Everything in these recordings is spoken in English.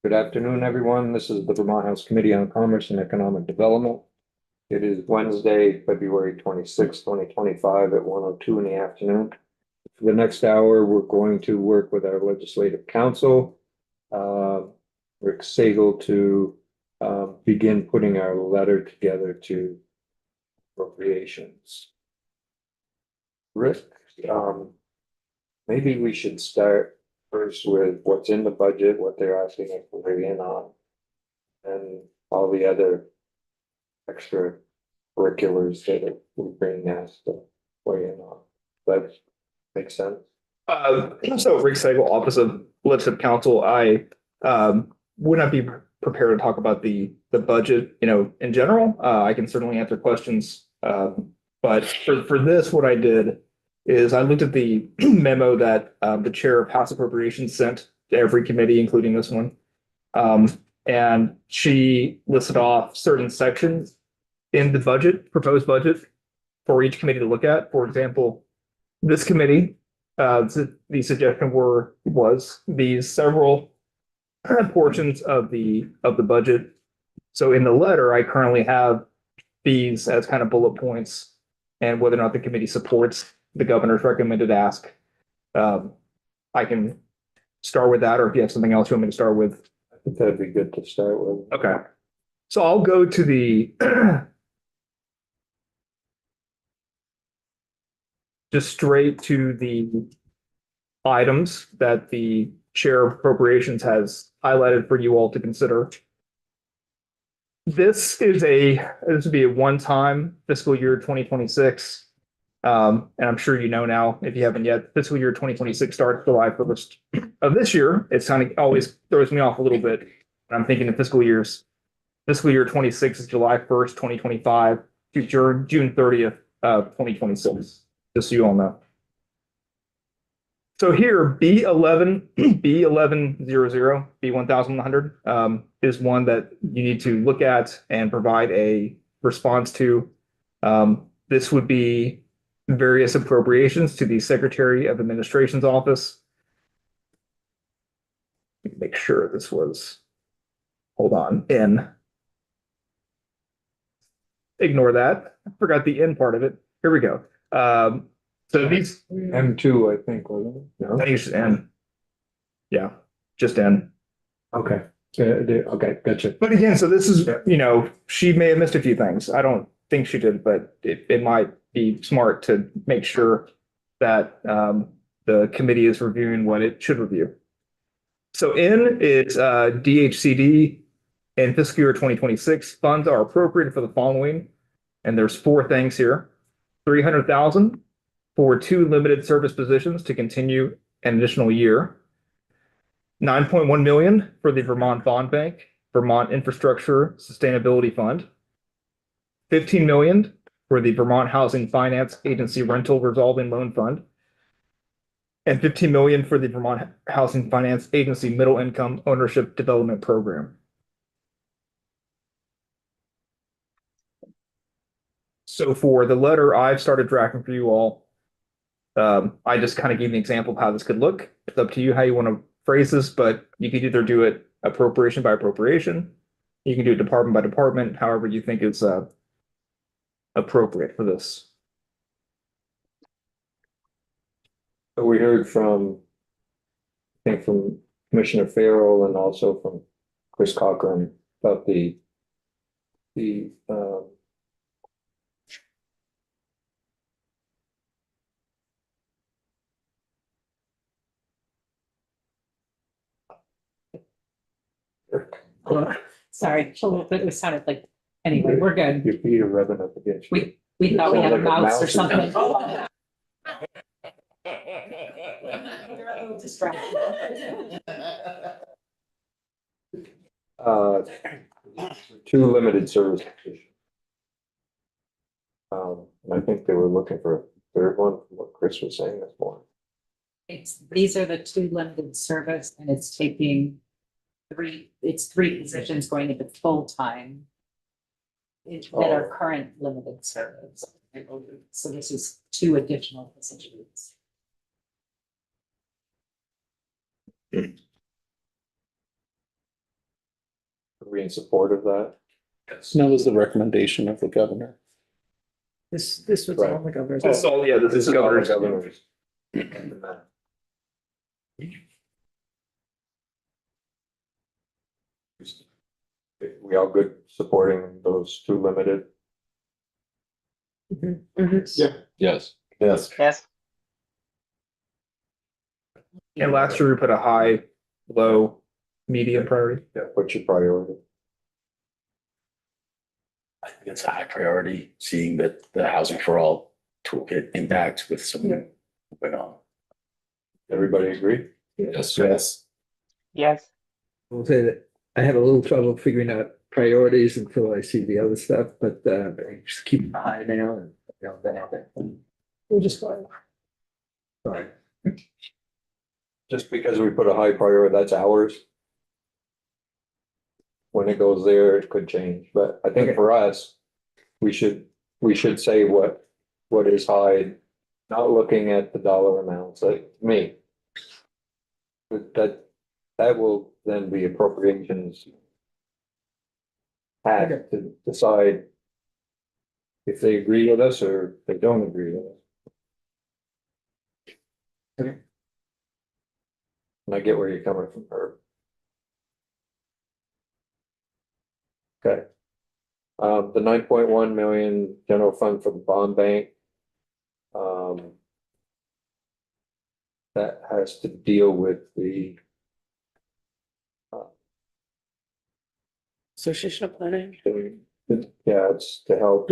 Good afternoon, everyone. This is the Vermont House Committee on Commerce and Economic Development. It is Wednesday, February 26, 2025 at 1:02 in the afternoon. For the next hour, we're going to work with our legislative counsel, Rick Sagel, to begin putting our letter together to appropriations. Rick, maybe we should start first with what's in the budget, what they're asking us to weigh in on, and all the other extra curriculars that we bring us to weigh in on. That makes sense. So Rick Sagel, Office of Legislative Counsel. I would not be prepared to talk about the budget, in general. I can certainly answer questions. But for this, what I did is I looked at the memo that the chair of House Appropriations sent to every committee, including this one. And she listed off certain sections in the budget, proposed budget, for each committee to look at. For example, this committee, the suggestion was these several portions of the budget. So in the letter, I currently have these as kind of bullet points, and whether or not the committee supports the governor's recommended ask. I can start with that, or if you have something else you want me to start with. I think that'd be good to start with. Okay. So I'll go to the just straight to the items that the chair of appropriations has highlighted for you all to consider. This would be a one-time fiscal year 2026. And I'm sure you know now, if you haven't yet, fiscal year 2026 starts July 1st of this year. It's kind of always throws me off a little bit when I'm thinking of fiscal years. Fiscal year 26 is July 1st, 2025 to June 30th, 2026, just so you all know. So here, B1100, B1100 is one that you need to look at and provide a response to. This would be various appropriations to the Secretary of Administration's office. Make sure this was, hold on, N. Ignore that. I forgot the N part of it. Here we go. So these M2, I think, wasn't it? No? I think it's just N. Yeah, just N. Okay. Okay, gotcha. But again, so this is, she may have missed a few things. I don't think she did, but it might be smart to make sure that the committee is reviewing what it should review. So N is DHCD in fiscal year 2026. Funds are appropriated for the following, and there's four things here. $300,000 for 2 limited service positions to continue an additional year. $9.1 million for the Vermont Bond Bank, Vermont Infrastructure Sustainability Fund. $15 million for the Vermont Housing Finance Agency Rental Resolving Loan Fund. And $15 million for the Vermont Housing Finance Agency Middle Income Ownership Development Program. So for the letter I've started drafting for you all, I just kind of gave an example of how this could look. It's up to you how you want to phrase this, but you could either do it appropriation by appropriation. You can do it department by department, however you think is appropriate for this. So we heard from, I think, from Commissioner Farrell and also from Chris Cochran about the Sorry, it sounded like, anyway, we're good. your feet are rubbing up against you. We thought we had a Sounds like a mouse or mouse. something. Uh, 2 limited service positions. And I think they were looking for a third one, from what Chris was saying this morning. These are the 2 limited service, and it's taking 3 positions going into full-time that are current limited service. So this is 2 additional positions. we in support of that? That was the recommendation of the governor. This was Right. all the governor's. This is all, yeah, this is governor's. Governors. We all good supporting those two limited? Mhm, mhm. Yeah. Yes. Yes. Yes. And last year we put a high, low, medium priority. Yeah, what's your priority? I think it's a high priority, seeing that the Housing for All toolkit impacts with some going on. Everybody agree? Yes. Yes. Yes. I'll say that I have a little trouble figuring out priorities until I see the other stuff, but just keep an eye now and then we'll just fine. Sorry. Just because we put a high priority, that's ours. When it goes there, it could change, but I think for us, we should say what is high, not looking at the dollar amounts, like me. That will then be appropriations. Had to decide if they agree with us or they don't agree with us. Okay. And I get where you're coming from, Herb. Okay. The 9.1 million general fund for the bond bank. That has to deal with the Association of Planning. yeah, it's to help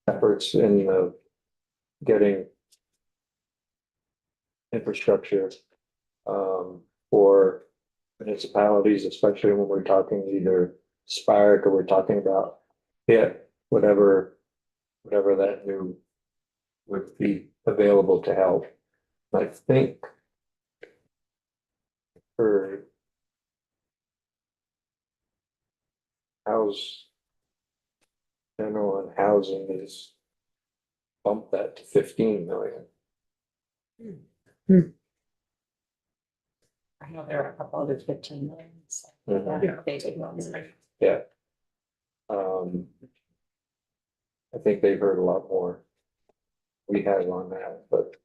efforts in getting infrastructure for municipalities, especially when we're talking either Spark or we're talking about HIT, whatever that new would be available to help. I think for general and housing is bump that to 15 million. I know there are a couple other 15 millions. Mhm. Yeah, they did ones. Yeah. I think they've heard a lot more. We have on that, but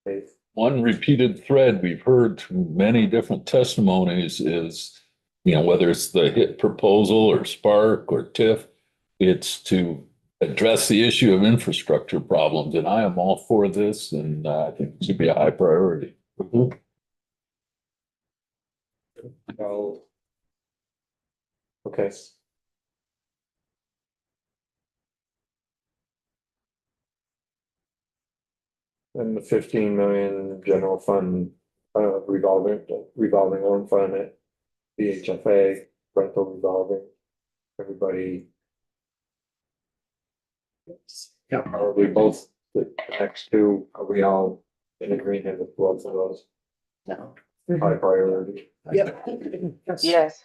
they've, One repeated thread we've heard through many different testimonies is, whether it's the HIT proposal or Spark or TIF, it's to address the issue of infrastructure problems. And I am all for this, and I think it should be a high priority. well, okay. And the 15 million general fund, revolving loan fund at the HFA, rental revolving, everybody. Yeah. Probably both the next two, are we all in agreement with both of those? No. High priority. Yep. Yes.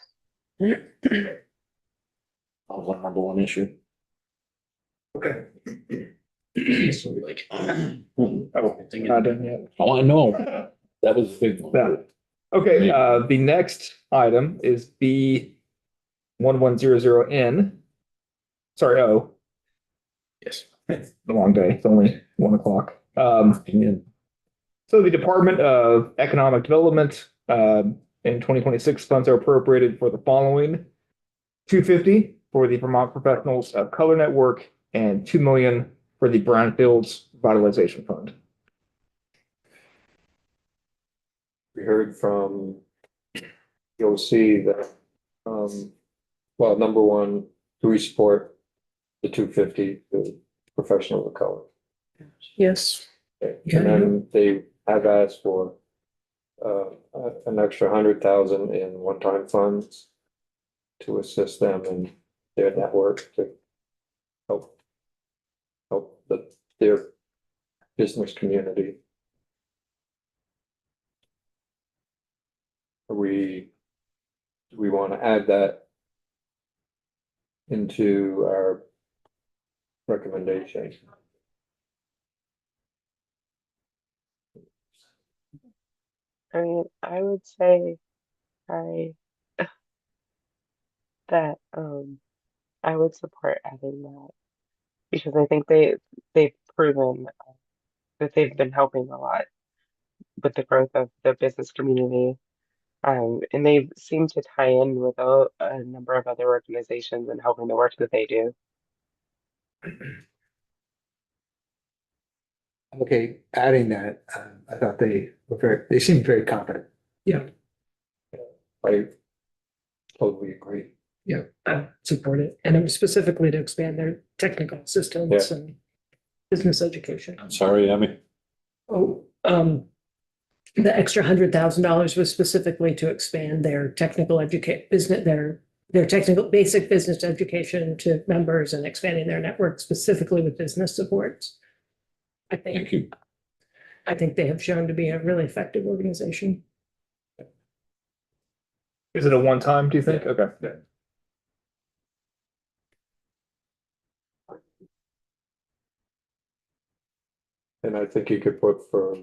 One number one issue. Okay. So like, Oh, not done yet. Oh, I know. That was a big one. Yeah. Okay, the next item is B 1100N. Sorry, O. yes. It's a long day. It's only 1 o'clock. And So the Department of Economic Development, in 2026 funds are appropriated for the following: 250 for the Vermont Professionals of Color Network and 2 million for the Brownfields Revitalization Fund. We heard from the OC that, well, number one, do we support the 250, the professional of color? Yes. Okay, Yeah. and then they have asked for an extra 100,000 in one-time funds to assist them in their network to help their business community. Do we want to add that into our recommendation? I mean, I would say I that I would support adding that because I think they've proven that they've been helping a lot with the growth of the business community. And they seem to tie in with a number of other organizations and helping the work that they do. Okay, adding that, I thought they seemed very confident. I totally agree. Yeah, I support it. And it was specifically to expand their technical assistance and business education. I'm sorry, Emmy. Oh, the extra $100,000 was specifically to expand their technical business, their technical basic business education to members and expanding their network specifically with business supports. Thank you. I think they have shown to be a really effective organization. Is it a one-time, do you think? Okay. And I think you could put for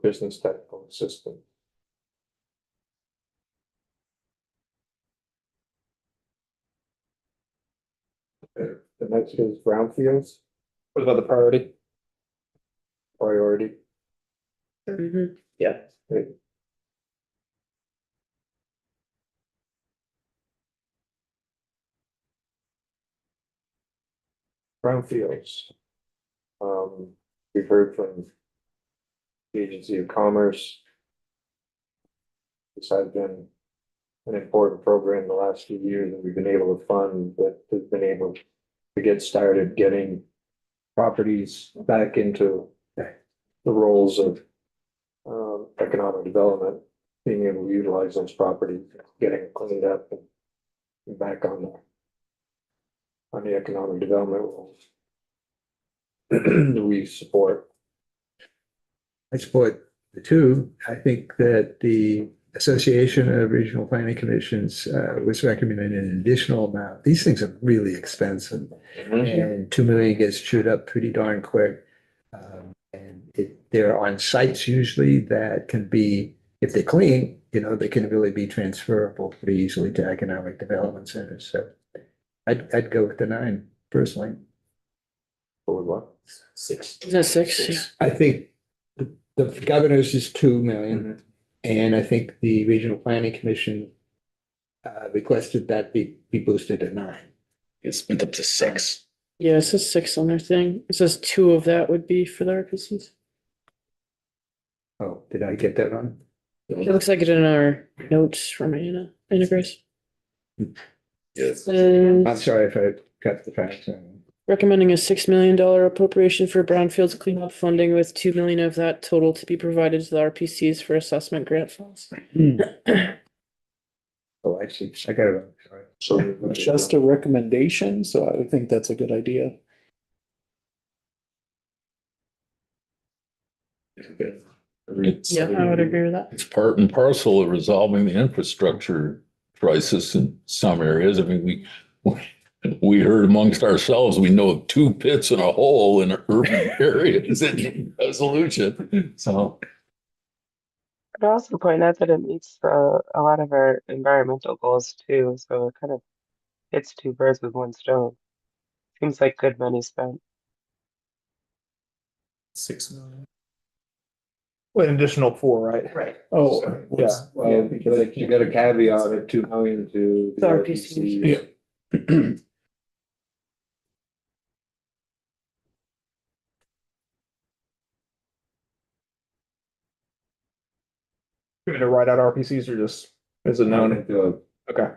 business technical assistant. The next is brownfields What about the priority? priority. Yeah. Brownfields. We've heard from the Agency of Commerce. This has been an important program the last few years that we've been able to fund, that has been able to get started getting properties back into the roles of economic development, being able to utilize those properties, getting it cleaned up and back on the economic development roles. We support. I support the two. I think that the Association of Regional Planning Commissions was recommending an additional amount. These things are really expensive. And 2 million gets chewed up pretty darn quick. And they're on sites usually that can be, if they're clean, they can really be transferable pretty easily to economic development centers. So I'd go with the 9 personally. Forward what? 6. Is that 6? I think the governor's is 2 million. And I think the Regional Planning Commission requested that be boosted to 9. It's went up to 6. Yeah, it says 6 on their thing. It says 2 of that would be for the RPCs. Oh, did I get that wrong? It looks like it in our notes from Anna Grace. Yes. I'm sorry if I got the facts wrong. Recommending a $6 million appropriation for brownfields cleanup funding, with 2 million of that total to be provided to the RPCs for assessment grant funds. Oh, I see. I got it wrong. Sorry. So Just a recommendation, so I think that's a good idea. Yeah, I would agree with that. It's part and parcel of resolving the infrastructure crisis in some areas. I mean, we heard amongst ourselves, we know of 2 pits and a hole in urban areas that need resolution. So I'd also point out that it meets a lot of our environmental goals too, so it kind of hits 2 birds with 1 stone. Seems like good money spent. 6 million. Well, an additional 4, right? Right. Oh, Yeah. well, because you got a caveat at 2 million to the The RPC. You want me to write out RPCs or just as a known? Okay.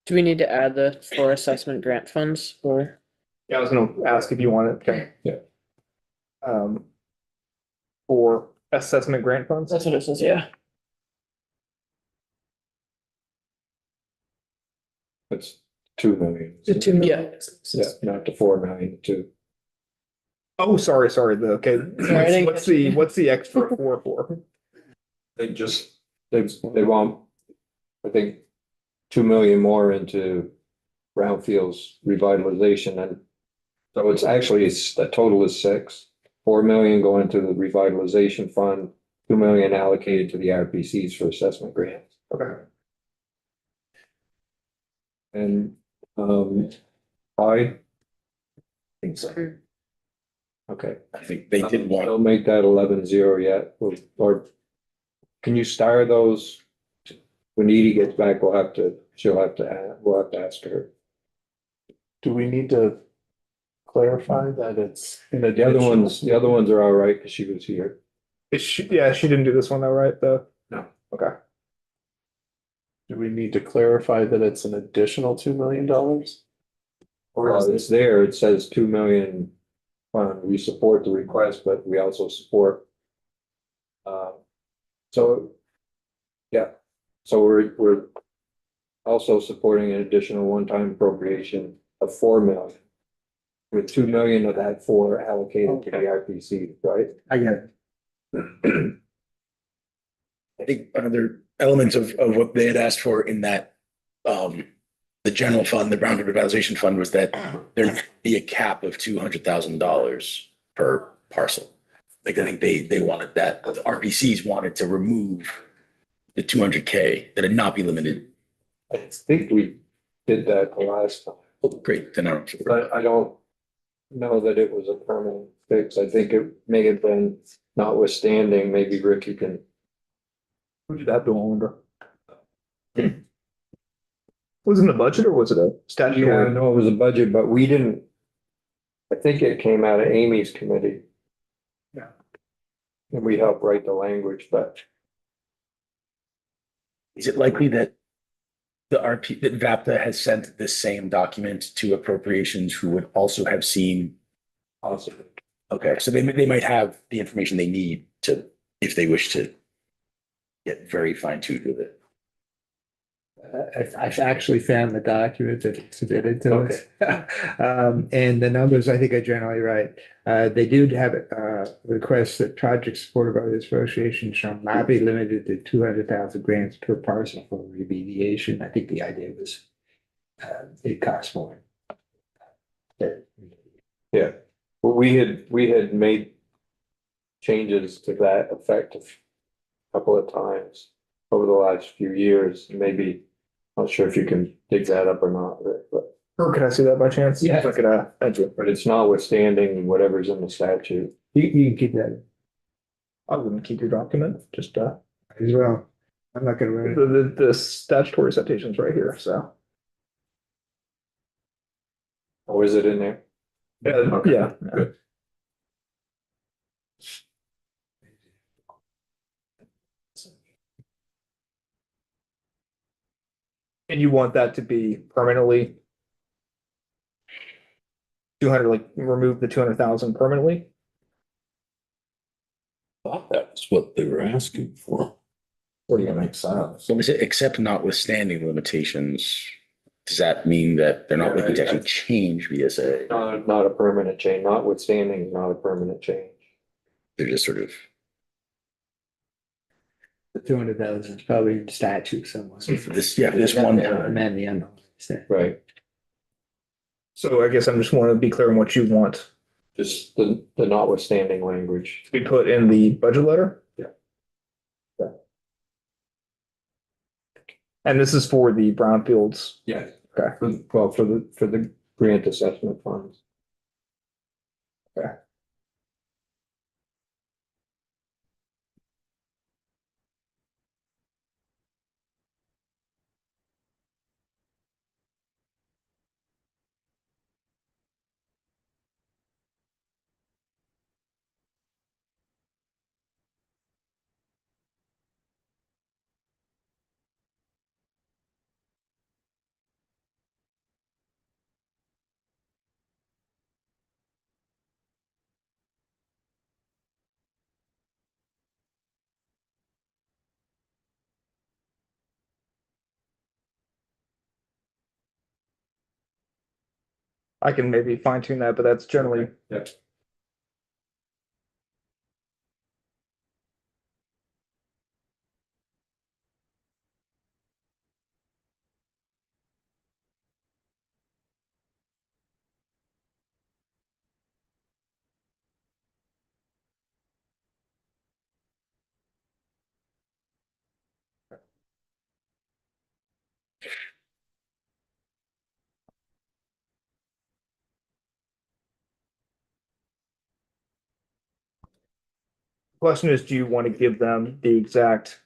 Do we need to add the for assessment grant funds or? Yeah, I was gonna ask if you want it. Okay. Yeah. For assessment grant funds? That's what it says, yeah. It's 2 million. The 2 million. Yeah, not the 4 million, 2. Oh, sorry, okay. I didn't What's the extra 4 for? They want, I think, 2 million more into brownfields revitalization, and so it's actually, the total is 6. 4 million going to the revitalization fund, 2 million allocated to the RPCs for assessment grants. Okay. And, I think so. okay. I think they did want, Don't make that 11-0 yet, or can you star those? When Edie gets back, we'll have to ask her. Do we need to clarify that it's in The other ones are all right, because she was here. Yeah, she didn't do this one though, right? No. Okay. Do we need to clarify that it's an additional $2 million? Well, it's there, it says 2 million, we support the request, but we also support. So, yeah, so we're also supporting an additional one-time appropriation of 4 million. With 2 million of that 4 allocated to the RPC, right? I got it. I think another element of what they had asked for in that, the general fund, the Brownfield Revitalization Fund, was that there be a cap of $200,000 per parcel. Like, I think they wanted that, the RPCs wanted to remove the 200K, that it not be limited. I think we did that the last time, Oh, great, then I don't. but I don't know that it was a permanent fix. I think it may have been notwithstanding, maybe Ricky can. Who did that bill under? Was it in the budget or was it a Yeah, statutory? no, it was a budget, but we didn't. I think it came out of Amy's committee. Yeah. And we helped write the language, but Is it likely that that VAPTA has sent this same document to appropriations, who would also have seen? possibly. Okay, so they might have the information they need to, if they wish to get very fine tuned with it. I've actually found the document that it's submitted to us. And the numbers, I think, are generally right. They do have requests that projects supported by this association shall not be limited to 200,000 grants per parcel for remediation. I think the idea was it costs more. Yeah, well, we had made changes to that effect a couple of times over the last few years. Maybe, not sure if you can dig that up or not, but Or could I see that by chance? Yeah. If I could, thank you. but it's notwithstanding whatever's in the statute. You can keep that I'm gonna keep your document, just, as well. I'm not gonna run it. the statutory citations right here, so. Or is it in there? Yeah, Okay, yeah. good. And you want that to be permanently? 200, like, remove the 200,000 permanently? Thought that was what they were asking for. Or do you make sense? So is it, except notwithstanding limitations, does that mean that they're not looking to actually change VSA? Not a permanent change, notwithstanding is not a permanent change. They're just sort of, The 200,000 is probably in statute somewhere. for this, yeah, for this one time. Amend the unknown. Right, So I guess I'm just want to be clear on what you want just the notwithstanding language. to be put in the budget letter? Yeah. Yeah. And this is for the brownfields. Yes. Okay. Well, for the grant assessment funds. Okay. I can maybe fine tune that, but that's generally. Yep. question is, do you want to give them the exact?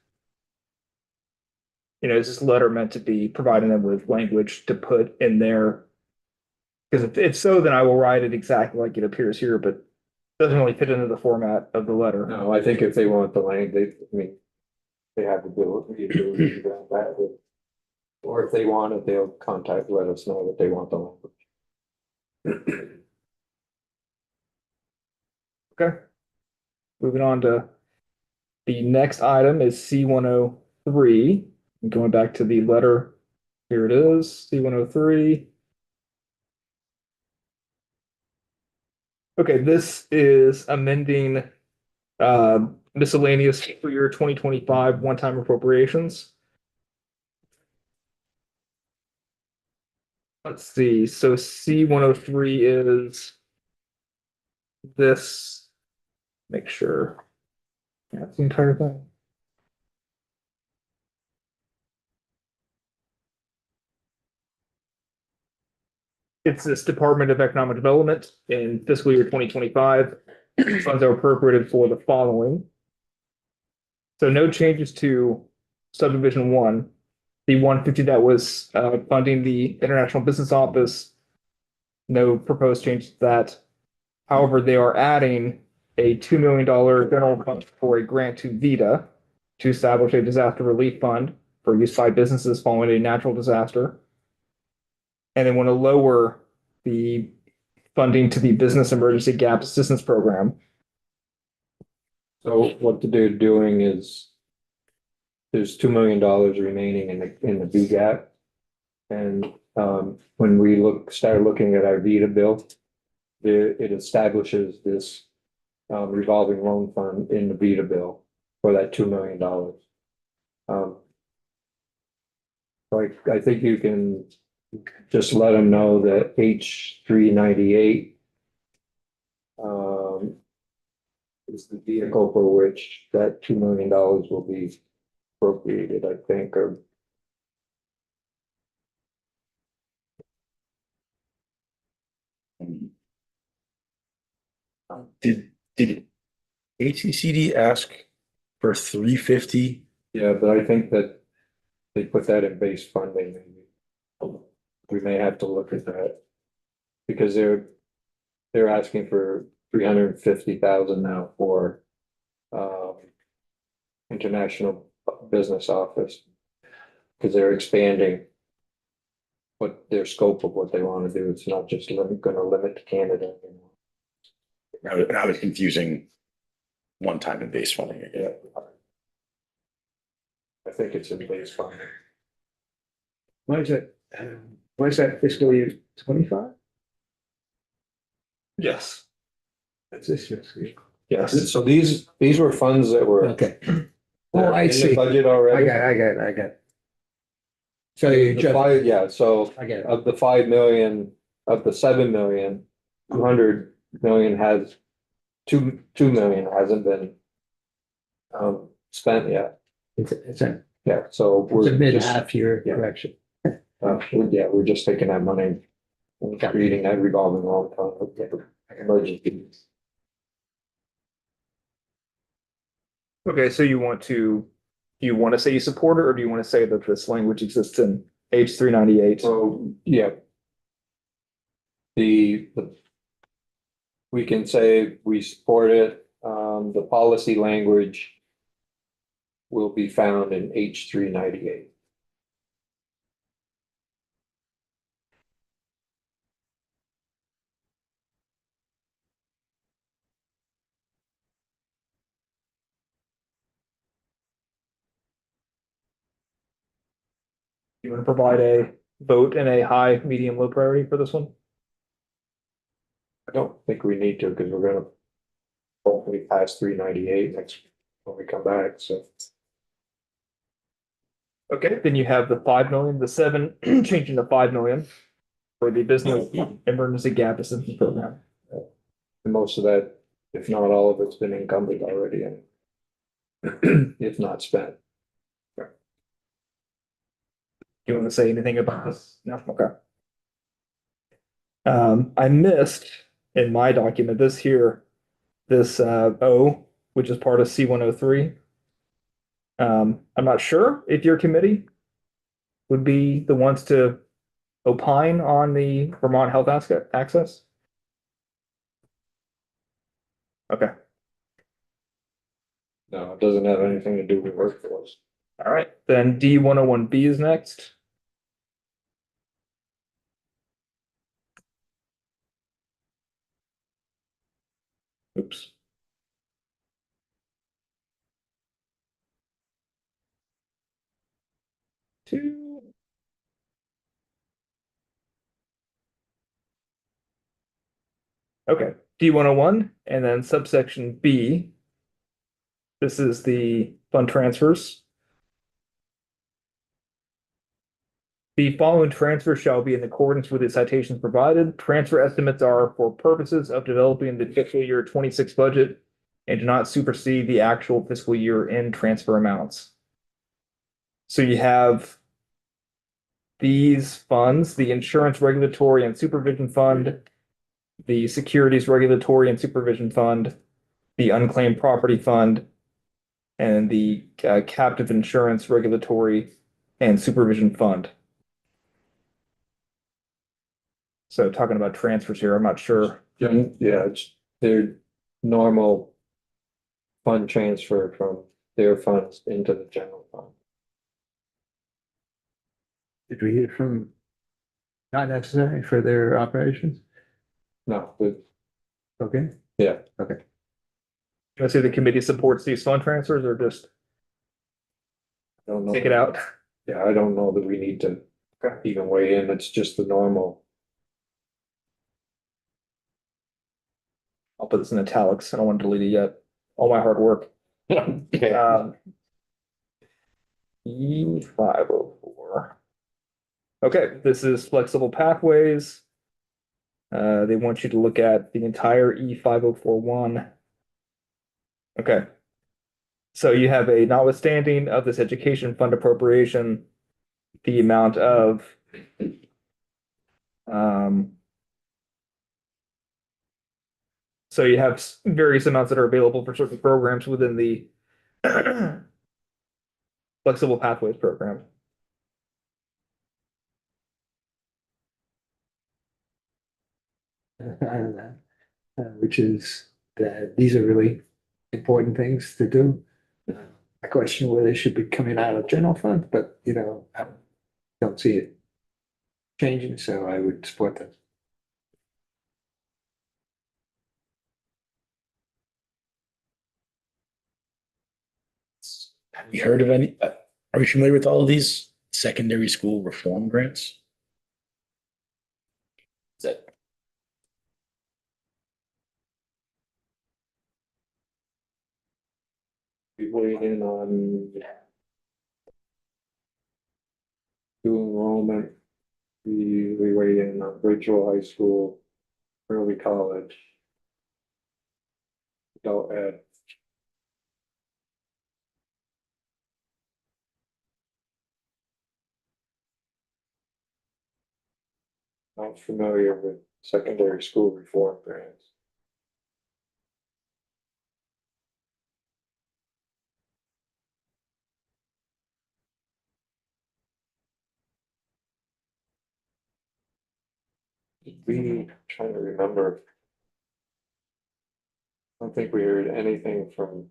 Is this letter meant to be providing them with language to put in there? Because if so, then I will write it exactly like it appears here, but it doesn't really fit into the format of the letter. No, I think if they want the language, they have the ability to do that. Or if they want it, they'll let us know that they want the language. Okay. Moving on to the next item is C-103. Going back to the letter, here it is, C-103. Okay, this is amending miscellaneous for year 2025 one-time appropriations. Let's see, so C-103 is this, make sure. That's the entire thing. It's this Department of Economic Development in fiscal year 2025. Funds are appropriated for the following. So no changes to subdivision 1. The 150 that was funding the International Business Office. No proposed change to that. However, they are adding a $2 million general fund for a grant to VITA to establish a disaster relief fund for use by businesses following a natural disaster. And they want to lower the funding to the Business Emergency Gap Assistance Program. So what they're doing is there's $2 million remaining in the BGAP. And when we start looking at our VITA bill, it establishes this revolving loan fund in the VITA bill for that $2 million. I think you can just let them know that H-398 is the vehicle for which that $2 million will be appropriated, I think, or Did HCCD ask for 350? yeah, but I think that they put that in base funding. Maybe. We may have to look at that because they're asking for 350,000 now for International Business Office because they're expanding what their scope of what they want to do. It's not just going to limit to Canada anymore. I was confusing one time and base funding again. Yeah. I think it's in base funding. Why is that fiscal year 25? Yes. That's this fiscal year. Yes. So these were funds that were Okay. Oh, I in the see. budget I already. got it. So you The just, five, yeah, so I get it. of the 5 million, of the 7 million, 200 million has 2 million hasn't been spent yet. It's a Yeah, so we're mid just, half year yeah. correction. we're just taking that money and creating that revolving loan fund with the emergency. Okay, so do you want to say you support it, or do you want to say that this language exists in H-398? So, yeah. We can say we support it. The policy language will be found in H-398. You want to provide a vote in a high, medium, low priority for this one? I don't think we need to because we're gonna hopefully pass 398 next when we come back, so. Okay, then you have the 5 million, the 7 changing to 5 million for the Business Emergency Gap Assistance Program. And most of that, if not all of it's been encumbered already and if not spent. Do you want to say anything about this? No, okay. I missed in my document this O which is part of C-103. I'm not sure if your committee would be the ones to opine on the Vermont Health Access. Okay, No, it doesn't have anything to do with workforce. all right, then D-101B is next. Oops. Two. Okay, D-101 and then subsection B. This is the fund transfers. The following transfers shall be in accordance with the citations provided. Transfer estimates are for purposes of developing the fiscal year 26 budget and do not supersede the actual fiscal year end transfer amounts. So you have these funds, the insurance regulatory and supervision fund, the securities regulatory and supervision fund, the unclaimed property fund, and the captive insurance regulatory and supervision fund. So talking about transfers here, I'm not sure. Yeah, it's their normal fund transfer from their funds into the general fund. Did we hear from not necessary for their operations? No, but Okay. yeah, I say the committee supports these fund transfers or just I don't know. take it out? Yeah, I don't know that we need to even weigh in. It's just the normal. I'll put this in italics. I don't want to delete it yet. All my hard work. E504. Okay, this is flexible pathways. They want you to look at the entire E5041. Okay. So you have a notwithstanding of this education fund appropriation, the amount of so you have various amounts that are available for certain programs within the flexible pathways program. Which is that these are really important things to do. I question whether they should be coming out of general fund, but I don't see it changing, so I would support them. Have you heard of any, are you familiar with all of these secondary school reform grants? Is that, We weighed in on new enrollment. We weighed in on Bridgeville High School, early college. Adult ed. Not familiar with secondary school reform grants. We trying to remember. I don't think we heard anything from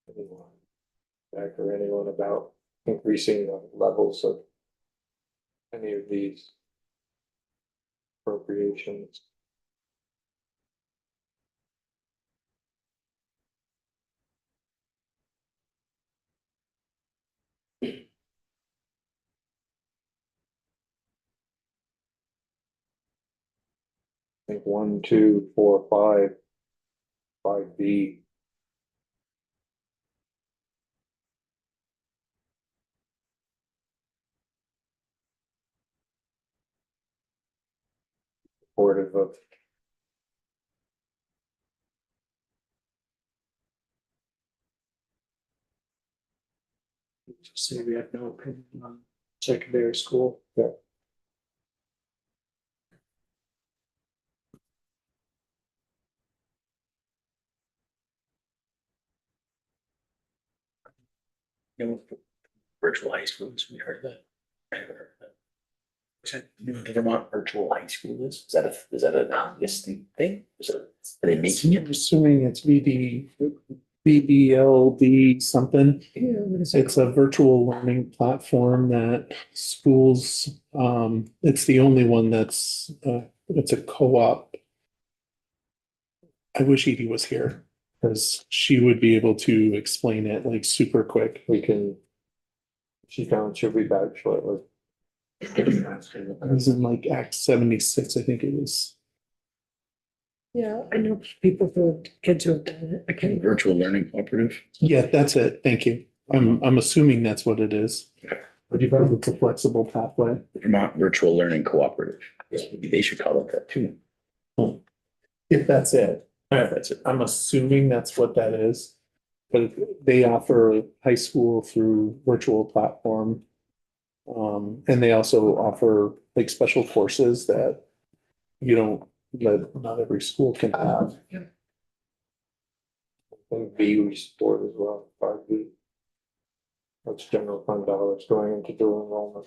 anyone back or anyone about increasing the levels of any of these appropriations. I think 1, 2, 4, 5, 5B. Supportive of. Just say we have no opinion on secondary school. Yeah. You know, virtual high schools, we heard that. I never heard that. Is that, you know, what the Vermont virtual high school is that a existing thing? Are they making I'm it? assuming it's VBLD something. It's a virtual learning platform that schools, it's the only one that's, it's a co-op. I wish Edie was here because she would be able to explain it like super quick. We can, she's down, she'll be back shortly. It was in like Act 76, I think it is. Yeah, I know people who, kids who have done it. I can't. Virtual learning cooperative? Yeah, that's it. Thank you. I'm assuming that's what it is. But you it's a flexible pathway. Vermont Virtual Learning Cooperative. Maybe they should call it that too. If that's it. That's it. I'm assuming that's what that is. But they offer high school through virtual platform. And they also offer like special courses that you don't, that not every school can have. And B, we support as well, 5B. That's general fund dollars going into dual enrollment.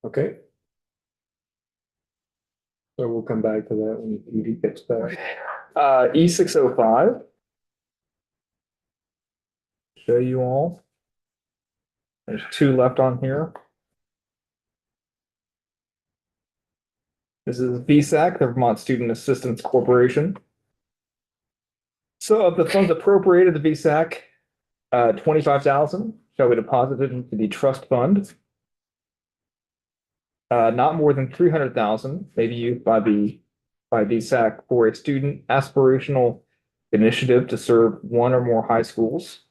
Okay. So we'll come back to that when Edie gets back. E605. Show you all. There's two left on here. This is VSAC, the Vermont Student Assistance Corporation. So of the funds appropriated to VSAC, 25,000 shall be deposited into the trust fund. Not more than 300,000 may be used by VSAC for a student aspirational initiative to serve one or more high schools.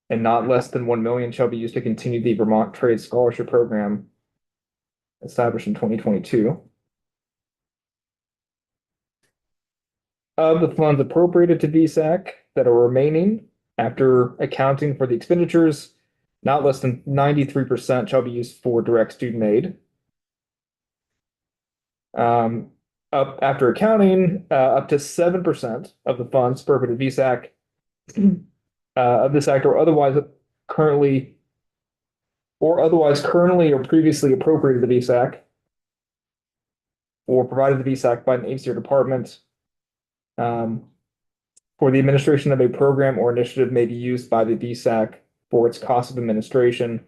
And not less than 1 million shall be used to continue the Vermont Trade Scholarship Program established in 2022. Of the funds appropriated to VSAC that are remaining after accounting for the expenditures, not less than 93% shall be used for direct student aid. Up after accounting, up to 7% of the funds appropriated to VSAC of this act or otherwise currently or previously appropriated to VSAC or provided to VSAC by an agency or department for the administration of a program or initiative may be used by the VSAC for its cost of administration.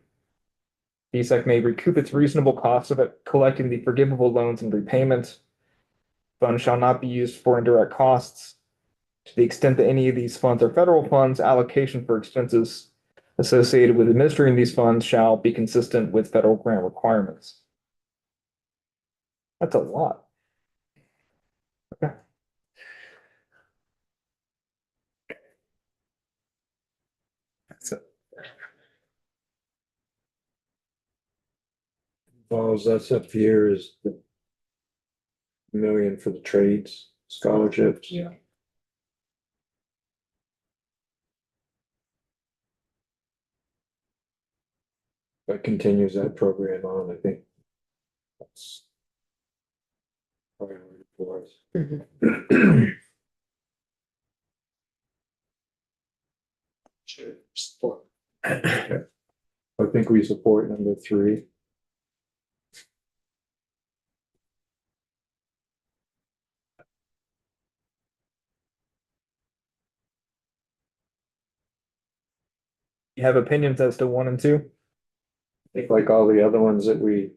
VSAC may recoup its reasonable cost of it, collecting the forgivable loans and repayment. Funds shall not be used for indirect costs. To the extent that any of these funds are federal funds, allocation for expenses associated with administering these funds shall be consistent with federal grant requirements. That's a lot. Okay. So, Falls, that's up here is the million for the trades scholarships. Yeah. That continues that program on, I think. That's priority for us. Sure. Support. I think we support number 3. you have opinions as to 1 and 2? I think like all the other ones that we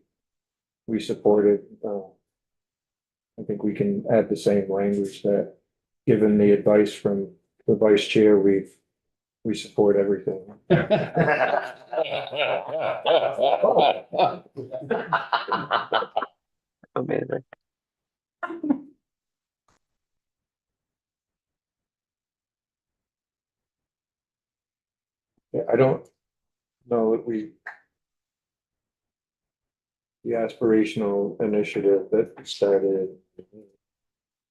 supported, I think we can add the same language that, given the advice from the vice chair, we support everything. Amazing. Yeah, I don't know that the aspirational initiative that started a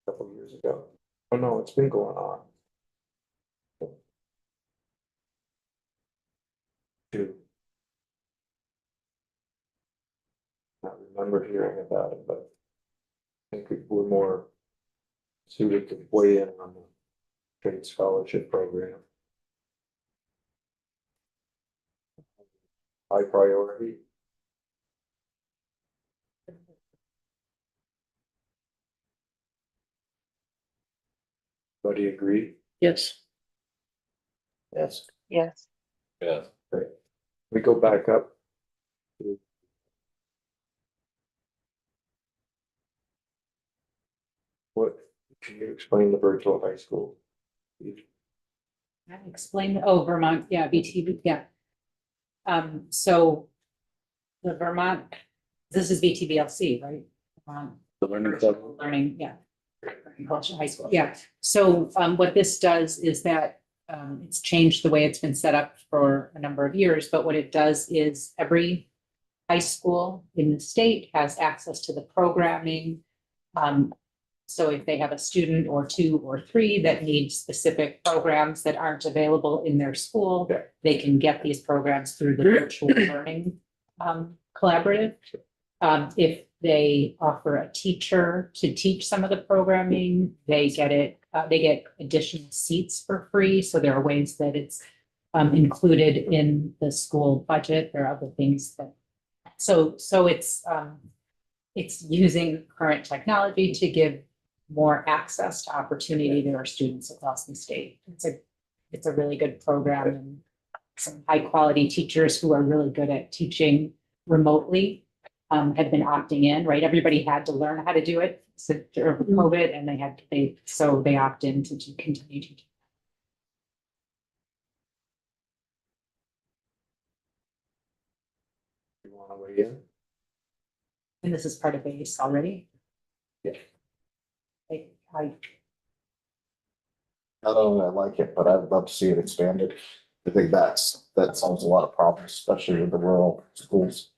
couple of years ago. Oh, no, it's been going on. To not remember hearing about it, but think we're more suited to weigh in on the trade scholarship program. High priority. Everybody agree? Yes. Yes. Yes. Yeah. We go back up. What, can you explain the virtual high school? I explained, oh, Vermont, yeah, VTV, yeah. So the Vermont, this is VTVLC, right? Vermont The learning club. Learning, yeah. Culture High School, yeah. So what this does is that it's changed the way it's been set up for a number of years, but what it does is every high school in the state has access to the programming. So if they have a student or two or three that need specific programs that aren't available in their school, Yeah. they can get these programs through the virtual learning collaborative. If they offer a teacher to teach some of the programming, they get additional seats for free. So there are ways that it's included in the school budget. There are other things that, so it's using current technology to give more access to opportunity to our students across the state. It's a really good program, and some high quality teachers who are really good at teaching remotely have been opting in, right? Everybody had to learn how to do it during COVID, and they opt in to continue teaching. You want to weigh in? And this is part of base already. Yeah. I Not only I like it, but I'd love to see it expanded. I think that solves a lot of problems, especially with the rural schools.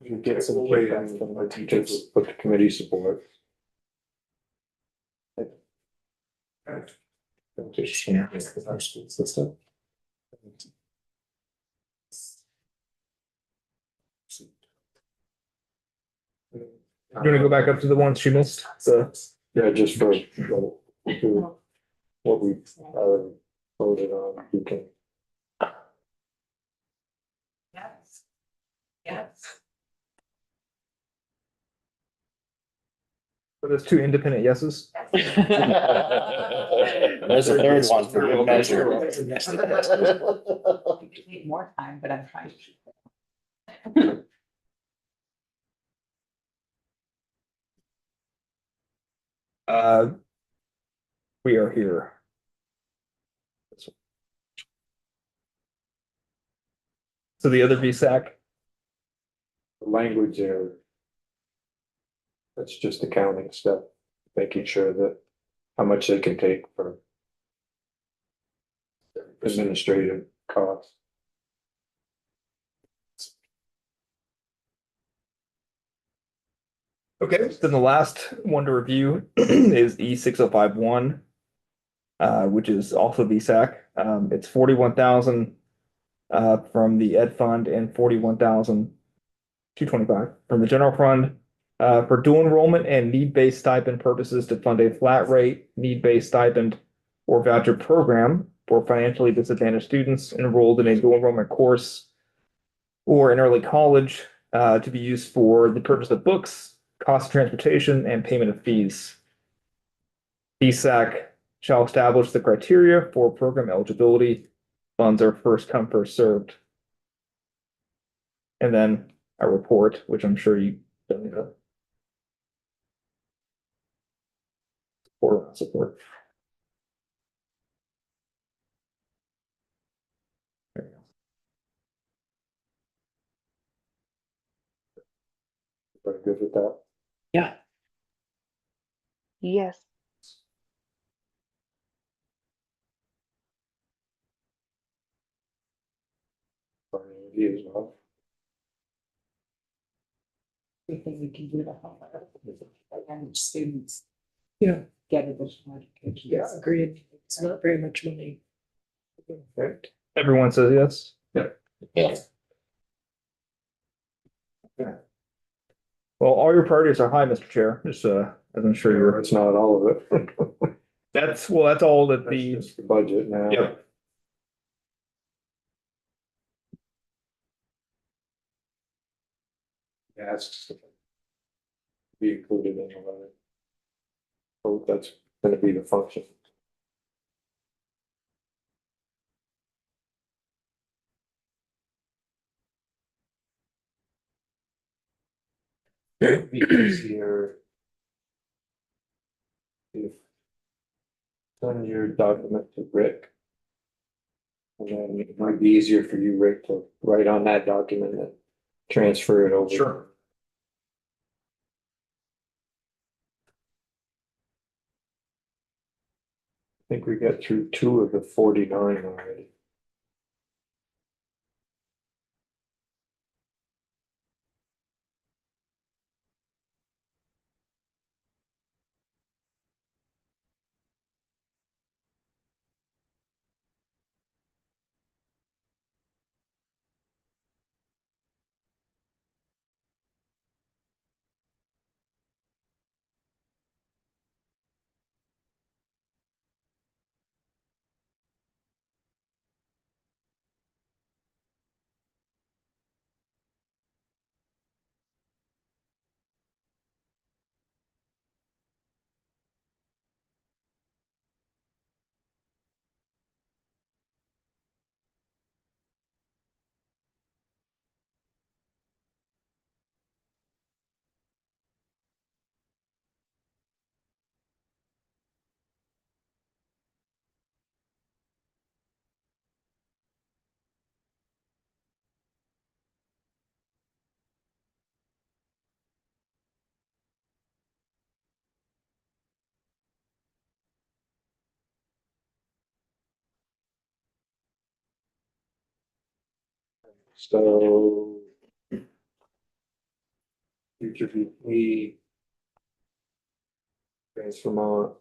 You can get some feedback from the teachers, put the committee support. Just change our school system. You wanna go back up to the ones she missed? Yeah, just for what we voted on, we can. Yes. Yes. So there's two independent yeses. There's a third one for good measure. Need more time, but I'm fine. We are here. So the other VSAC, The language there. That's just accounting stuff, making sure that how much they can take for administrative costs. okay, then the last one to review is E6051. Which is also VSAC. It's 41,000 from the Ed Fund and 41,225 from the General Fund. For dual enrollment and need-based stipend purposes to fund a flat rate, need-based stipend or voucher program for financially disadvantaged students enrolled in a dual enrollment course or in early college to be used for the purchase of books, cost of transportation, and payment of fees. VSAC shall establish the criteria for program eligibility. Funds are first come, first served. And then a report, which I'm sure you don't need to. Support. There you go. Very good with that. Yeah. Yes. Priority as well. Everything we can do to help our students. Yeah. Get additional education. Yeah, agreed. It's not very much money. Okay. Everyone says yes. Yeah. Well, all your priorities are high, Mr. Chair, just, as I'm sure you're, It's not all of it. that's all that That's the, just the budget now. yep. Asks to be included in the letter. So that's gonna be the function. It'd be easier if send your document to Rick. And then it might be easier for you, Rick, to write on that document and transfer it over. Sure. I think we got through 2 of the 49 already. So. Future VP. Trans Vermont.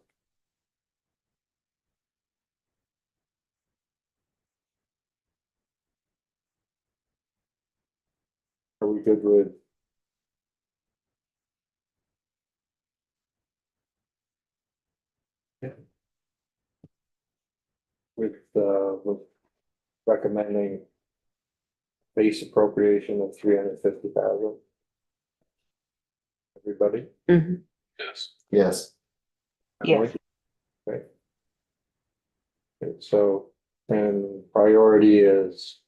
Are we good with? With recommending base appropriation of 350,000. Everybody? Mhm. Yes. Yes. Yes. Okay. Okay, so, and priority is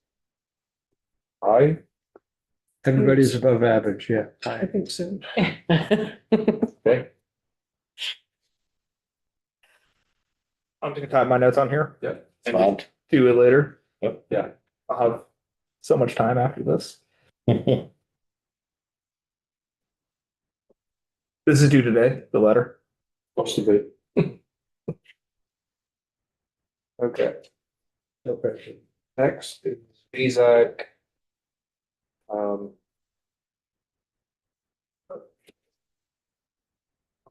high, Everybody's above average, yeah. I think so. okay? I'm just gonna type my notes on here. Yeah. And Fine. do it later. Yep. Yeah. I'll have so much time after this. This is due today, the letter. Most of it. Okay. No question. Next is VZAC.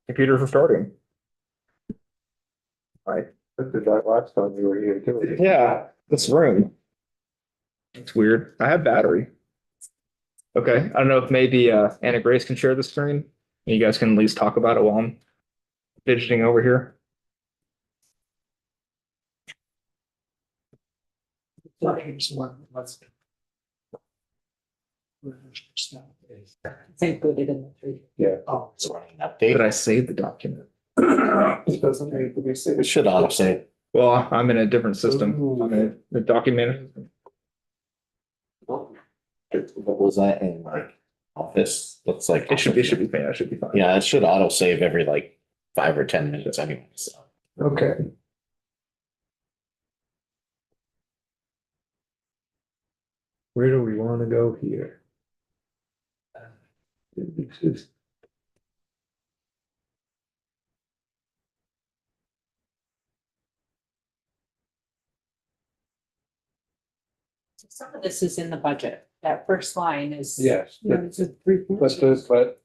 Computers are starting. Right. I did that last time you were here too. Yeah, this room. It's weird. I have battery. Okay, I don't know if maybe Anna Grace can share the screen. You guys can at least talk about it while I'm fidgeting over here. It's included in the 3. Yeah. Oh, it's running an Did update. I save the document? It doesn't need to be saved. It should auto save. Well, I'm in a different system. I'm in the document. What was that in like Office? Looks like. It should be fine. It should be fine. Yeah, it should auto save every like 5 or 10 minutes anyway, so. Okay. Where do we want to go here? This is. Some of this is in the budget. That first line is. Yes, Yeah, it's a 3.6. but this, but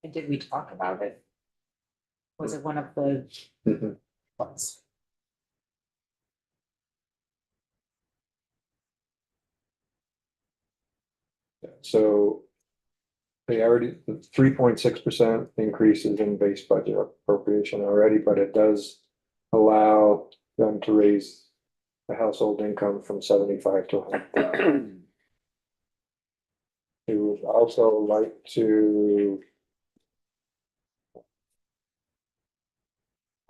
And did we talk about it? Was it one of the mhm. ones? So they already, 3.6% increases in base budget appropriation already, but it does allow them to raise the household income from 75 to 100. We would also like to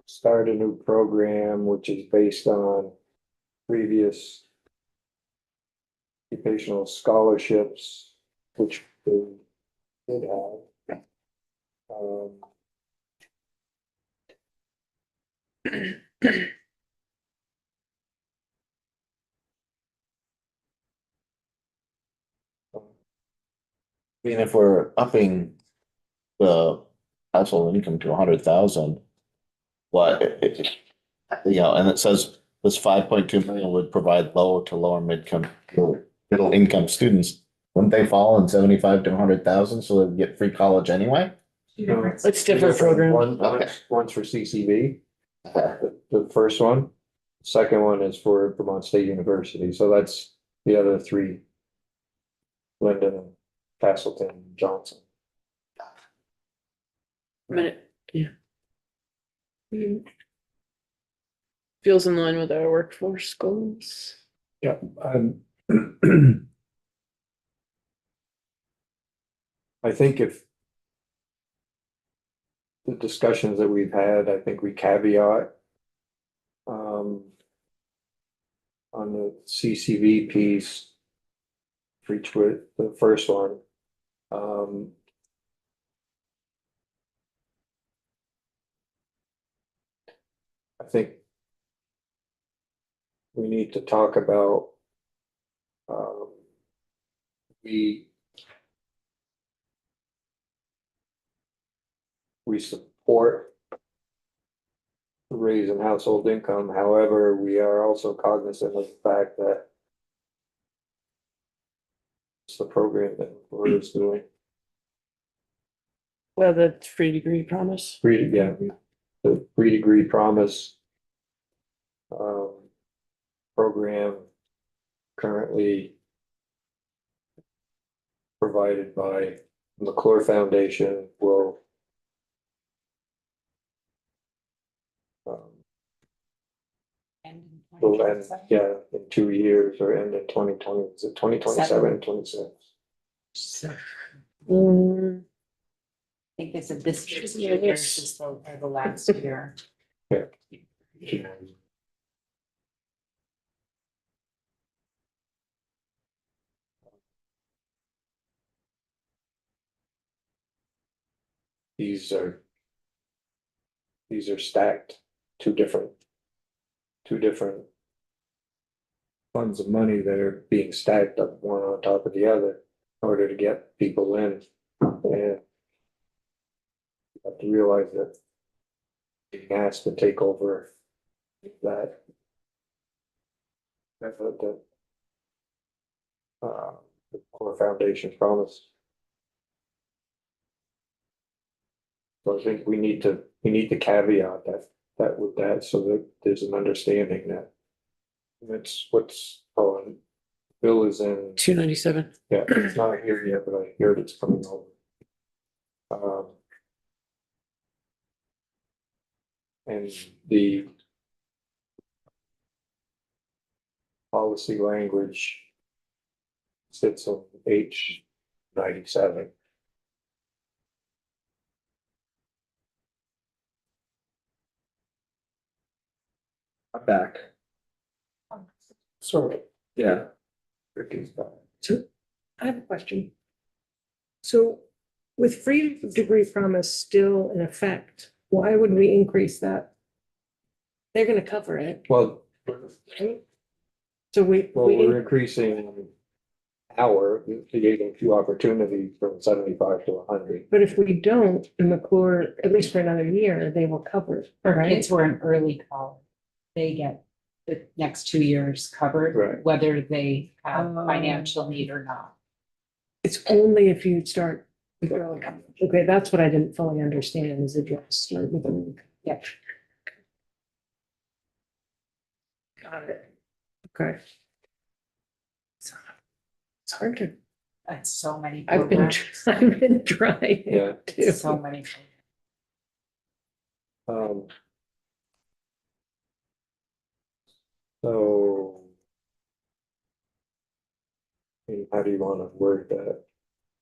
start a new program which is based on previous occupational scholarships, which they did have. I mean, if we're upping the household income to 100,000, what, and it says this 5.2 million would provide low to lower middle income students. Wouldn't they fall in 75 to 100,000, so they'd get free college anyway? It's different program. One's for CCV, the first one. Second one is for Vermont State University, so that's the other three. Linden, Castleton, Johnson. Minute, yeah. Feels in line with our workforce goals. Yeah. I think if the discussions that we've had, I think we caveat on the CCV piece for each with the first one. I think we need to talk about we support the raise in household income. However, we are also cognizant of the fact that it's the program that we're doing. Well, the free degree promise. The pre-degree promise program currently provided by McClure Foundation will end, in 2 years or end in 2020, is it 2027, 26? I think they said this year versus the last year. Yeah. These are stacked, two different funds of money that are being stacked up one on top of the other in order to get people in. And you have to realize that being asked to take over that effort that the Core Foundation promised. So I think we need to caveat that with that, so that there's an understanding that that's what's bill is in. 297. Yeah, it's not here yet, but I heard it's coming over. And the policy language sits on H 97. I'm back. Sorry. Yeah. Ricky's back. So I have a question. So with free degree promise still in effect, why would we increase that? They're gonna cover it, Well, right? So we're increasing creating two opportunities from 75 to 100. but if we don't, the McClure, at least for another year, they will cover it, Our right? kids who are in early college, they get the next 2 years covered, Right. whether they have Oh. financial need or not. It's only if you start with early college. Okay, that's what I didn't fully understand, is if you have to start with early. Yeah. Got it. Okay. It's hard to It's so many. I've been, programs. I've been trying. Yeah. It's so many. Um. So. I mean, how do you want to word that?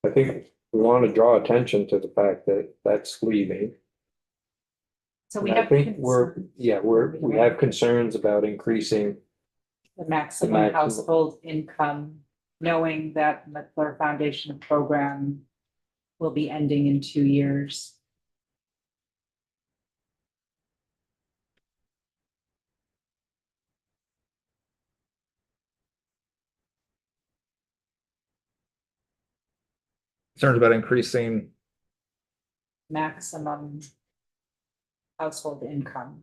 I think we want to draw attention to the fact that that's leaving. So And we I have. think we have concerns about increasing, The maximum maximum. household income, knowing that McClure Foundation program will be ending in 2 years. Concerns about increasing, Maximum household income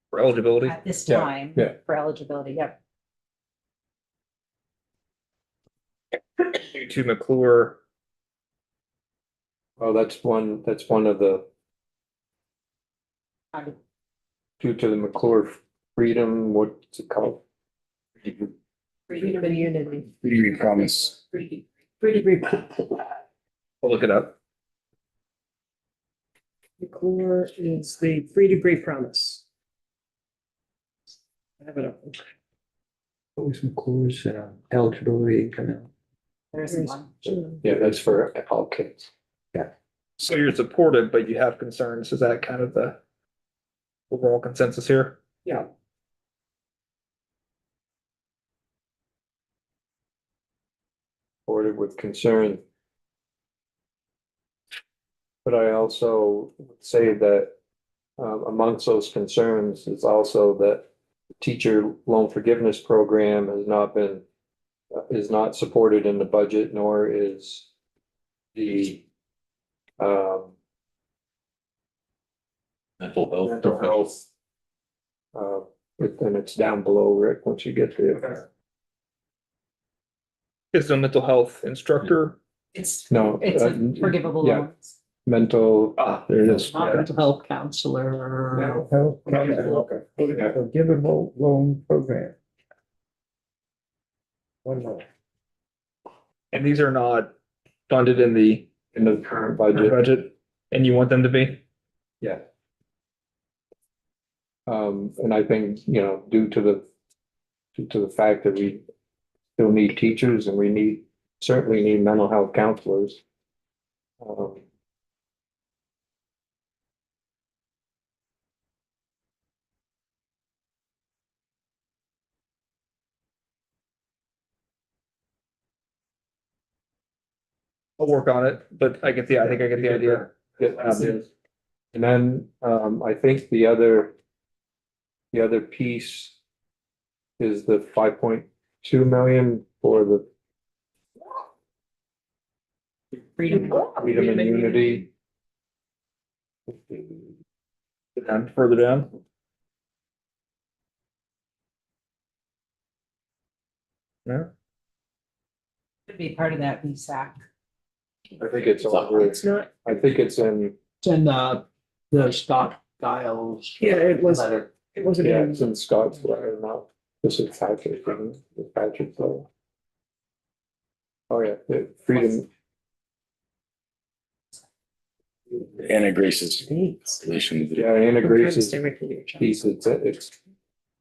for eligibility. at this Yeah, time yeah. for eligibility. Yep. Due to McClure, well, that's one of the, due to the McClure Freedom, what's it called? Freedom and unity. Free degree promise. Free degree. I'll look it up. McClure is the free degree promise. I have it up. What was McClure's eligibility kind of? There isn't one. Yeah, that's for all kids. So you're supportive, but you have concerns. Is that kind of the overall consensus here? Yeah. Ordered with concern. But I also would say that amongst those concerns is also that the teacher loan forgiveness program has not been, is not supported in the budget, nor is the Mental health. mental health. And it's down below, Rick, once you get there. Is the mental health instructor? It's, No. it's a forgivable yeah. loans. Mental, there it is. Not mental health counselor. Forgivable loan program. One more. And these are not funded in the In the current budget. budget, and you want them to be? Yeah. And I think, due to the fact that we still need teachers and we certainly need mental health counselors. I'll work on it, but I think I get the idea. And then, I think the other piece is the 5.2 million for the Freedom. freedom and unity. And further down. Yeah. Could be part of that VSAC. I think it's over. It's not, I think it's in, It's in the Scott Giles. yeah, it was, Letter. it wasn't. yeah, in- it's in Scott's letter, not, this is Patrick, it's Patrick's letter. Oh, yeah, the freedom, Anna Grace's solution. yeah, Anna I'm trying to Grace's stay away from your chat. piece, it's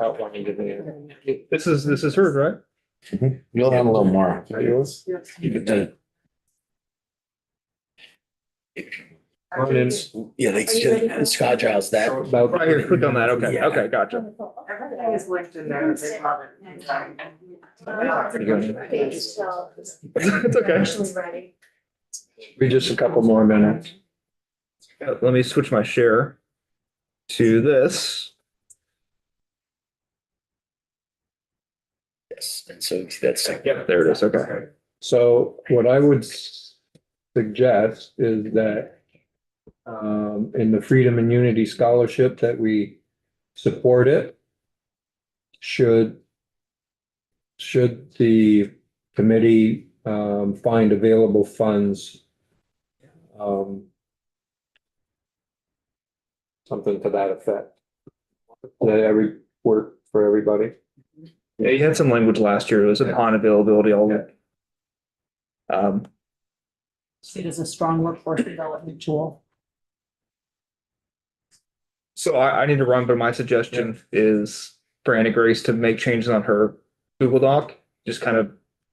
outlined in there. This is hers, right? You'll have a little more. But the- Ordinance Yeah, like Scott Giles, that, about. Right here, click on that. Okay, Yeah. okay, gotcha. Everything is linked in there. They love it. It's okay. Actually ready. Be just a couple more minutes. Let me switch my share to this. yes, and so that's. Yeah, there it is. Okay. So what I would suggest is that in the Freedom and Unity Scholarship that we support it. Should the committee find available funds something to that effect. That work for everybody. Yeah, you had some language last year. It was upon availability. I'll See it as a strong workforce development tool. So I need to run, but my suggestion is for Anna Grace to make changes on her Google Doc, just kind of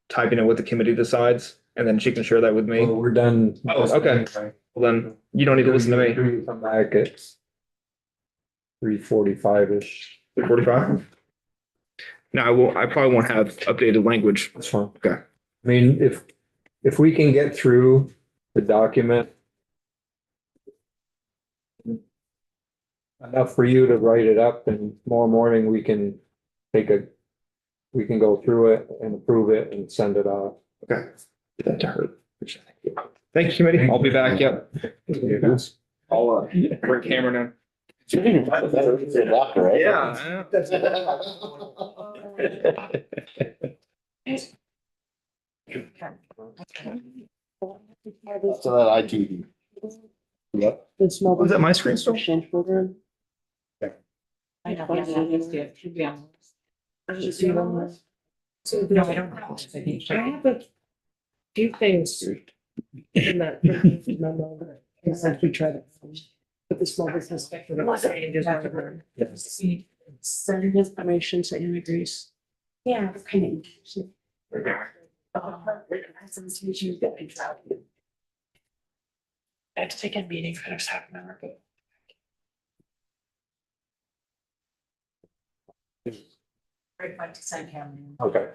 typing in what the committee decides, and then she can share that with me. Well, we're done. Oh, okay. Well, then you don't need to listen to me. Come back at 3:45-ish. 45? No, I probably won't have updated language. That's fine. Okay. I mean, if we can get through the document enough for you to write it up, and tomorrow morning we can go through it and approve it and send it off. Okay. Get that to her. Thank you, committee. I'll be back. Yep. I'll bring Cameron in. Right? Yeah. So that IT. Yep. The small. Was that my screen still? Exchange program. I know, yeah, it should be on. So No, I don't have it. I think. I have a few things in that memo that as we try to put the small business sector on changes. Sending information to Anna Grace. Yeah, it's kind of interesting. I had to take a meeting for this half an hour, but. Right, back to send Cameron. Okay.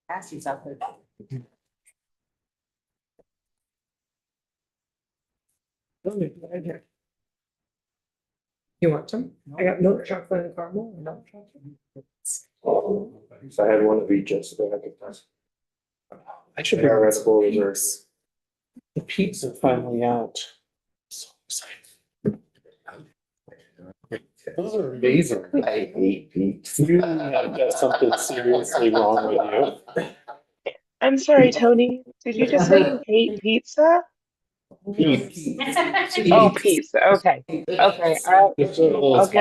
Cassie's out there. You want some? I got milk chocolate and caramel and milk chocolate. If I had one of each, just so I could test. I should They are be, edible, they're- the peeps are finally out. So excited. Those are amazing. I hate peeps. You have got something seriously wrong with you. I'm sorry, Tony. Did you just say you hate pizza? Peeps. Oh, pizza. Okay. Okay. I'll get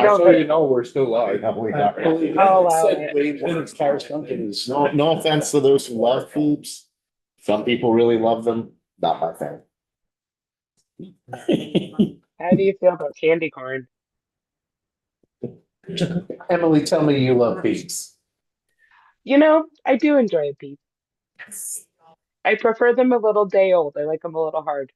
over it. You know, we're still live. We got really- Oh, wow. Said way more than Paris Duncan is. No offense to those who love peeps. Some people really love them, not my thing. How do you feel about candy corn? Emily, tell me you love peeps. You know, I do enjoy a pizza. I prefer them a little day old. I like them a little hard.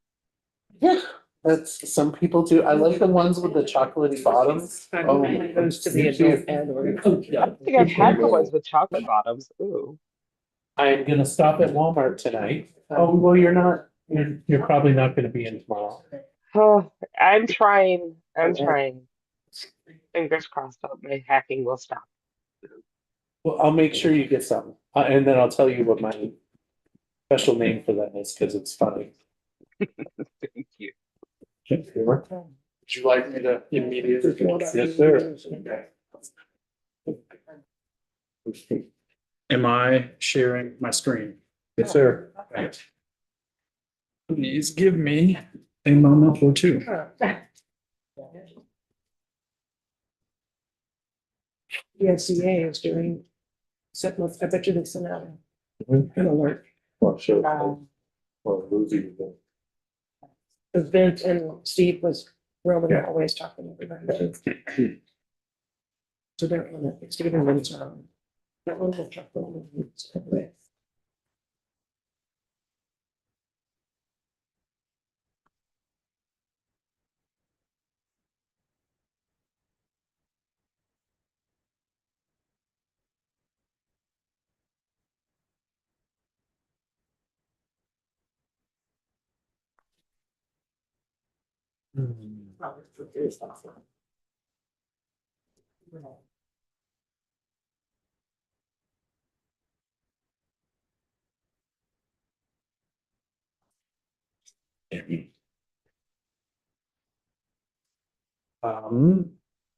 Yeah, that's, some people do. I like the ones with the chocolatey bottoms. Oh, Goes to the adult and or. I don't think I've had the ones with chocolate bottoms. Ooh. I am gonna stop at Walmart tonight. Oh, well, you're probably not gonna be in tomorrow. Oh, I'm trying. I'm trying. Fingers crossed that my hacking will stop. Well, I'll make sure you get some, and then I'll tell you what my special name for that is, because it's funny. Thank you. Would you like me to immediately? Yes, sir. Am I sharing my screen? Yes, sir. Please give me a moment or two. The SCA is doing, I bet you they sent out an alert. Well, sure. Well, Lucy, Because Vince and Steve was roaming always talking to everybody. So they're on it, Steve and Vince are on. That one will talk about it.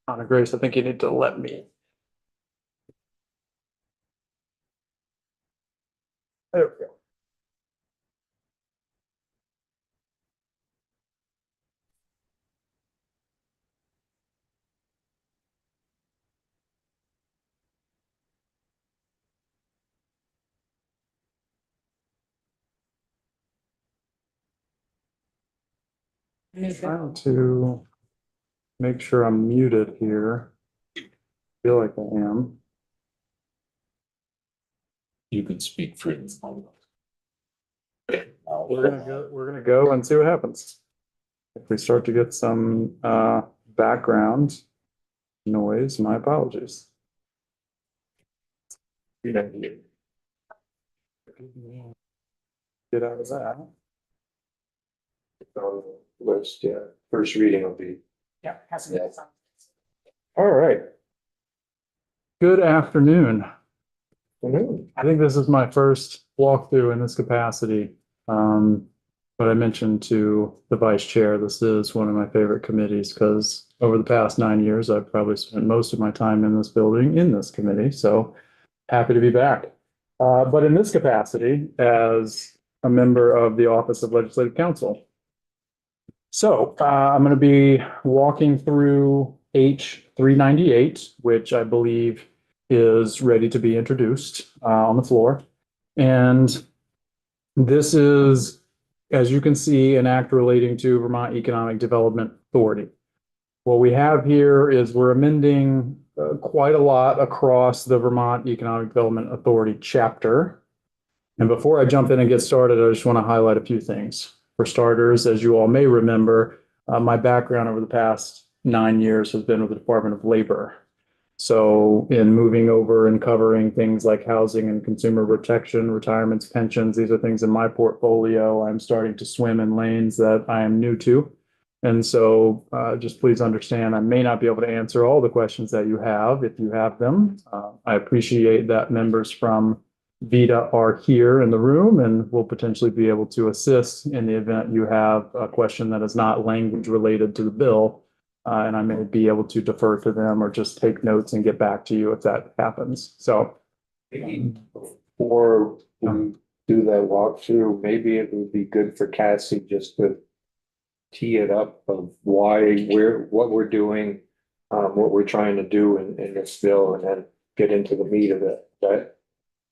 Anna Grace, I think you need to let me. There we go. Trying to make sure I'm muted here. Feel like I am. You can speak freely. We're gonna go and see what happens. If we start to get some background noise, my apologies. Get out of that. List, yeah, first reading will be. Yeah. hasn't been signed. All right. Good afternoon. I think this is my first walkthrough in this capacity. But I mentioned to the vice chair, this is one of my favorite committees because over the past 9 years, I've probably spent most of my time in this building, in this committee. So happy to be back. But in this capacity, as a member of the Office of Legislative Counsel. So I'm going to be walking through H 398, which I believe is ready to be introduced on the floor. And this is, as you can see, an act relating to Vermont Economic Development Authority. What we have here is we're amending quite a lot across the Vermont Economic Development Authority chapter. And before I jump in and get started, I just want to highlight a few things. For starters, as you all may remember, my background over the past 9 years has been with the Department of Labor. So in moving over and covering things like housing and consumer protection, retirements, pensions, these are things in my portfolio. I'm starting to swim in lanes that I am new to. And so just please understand, I may not be able to answer all the questions that you have if you have them. I appreciate that members from VEDA are here in the room and will potentially be able to assist in the event you have a question that is not language related to the bill. And I may be able to defer to them or just take notes and get back to you if that happens. So Before we do that walkthrough, maybe it would be good for Cassie just to tee it up of why what we're doing, what we're trying to do in this bill, and then get into the meat of it, right?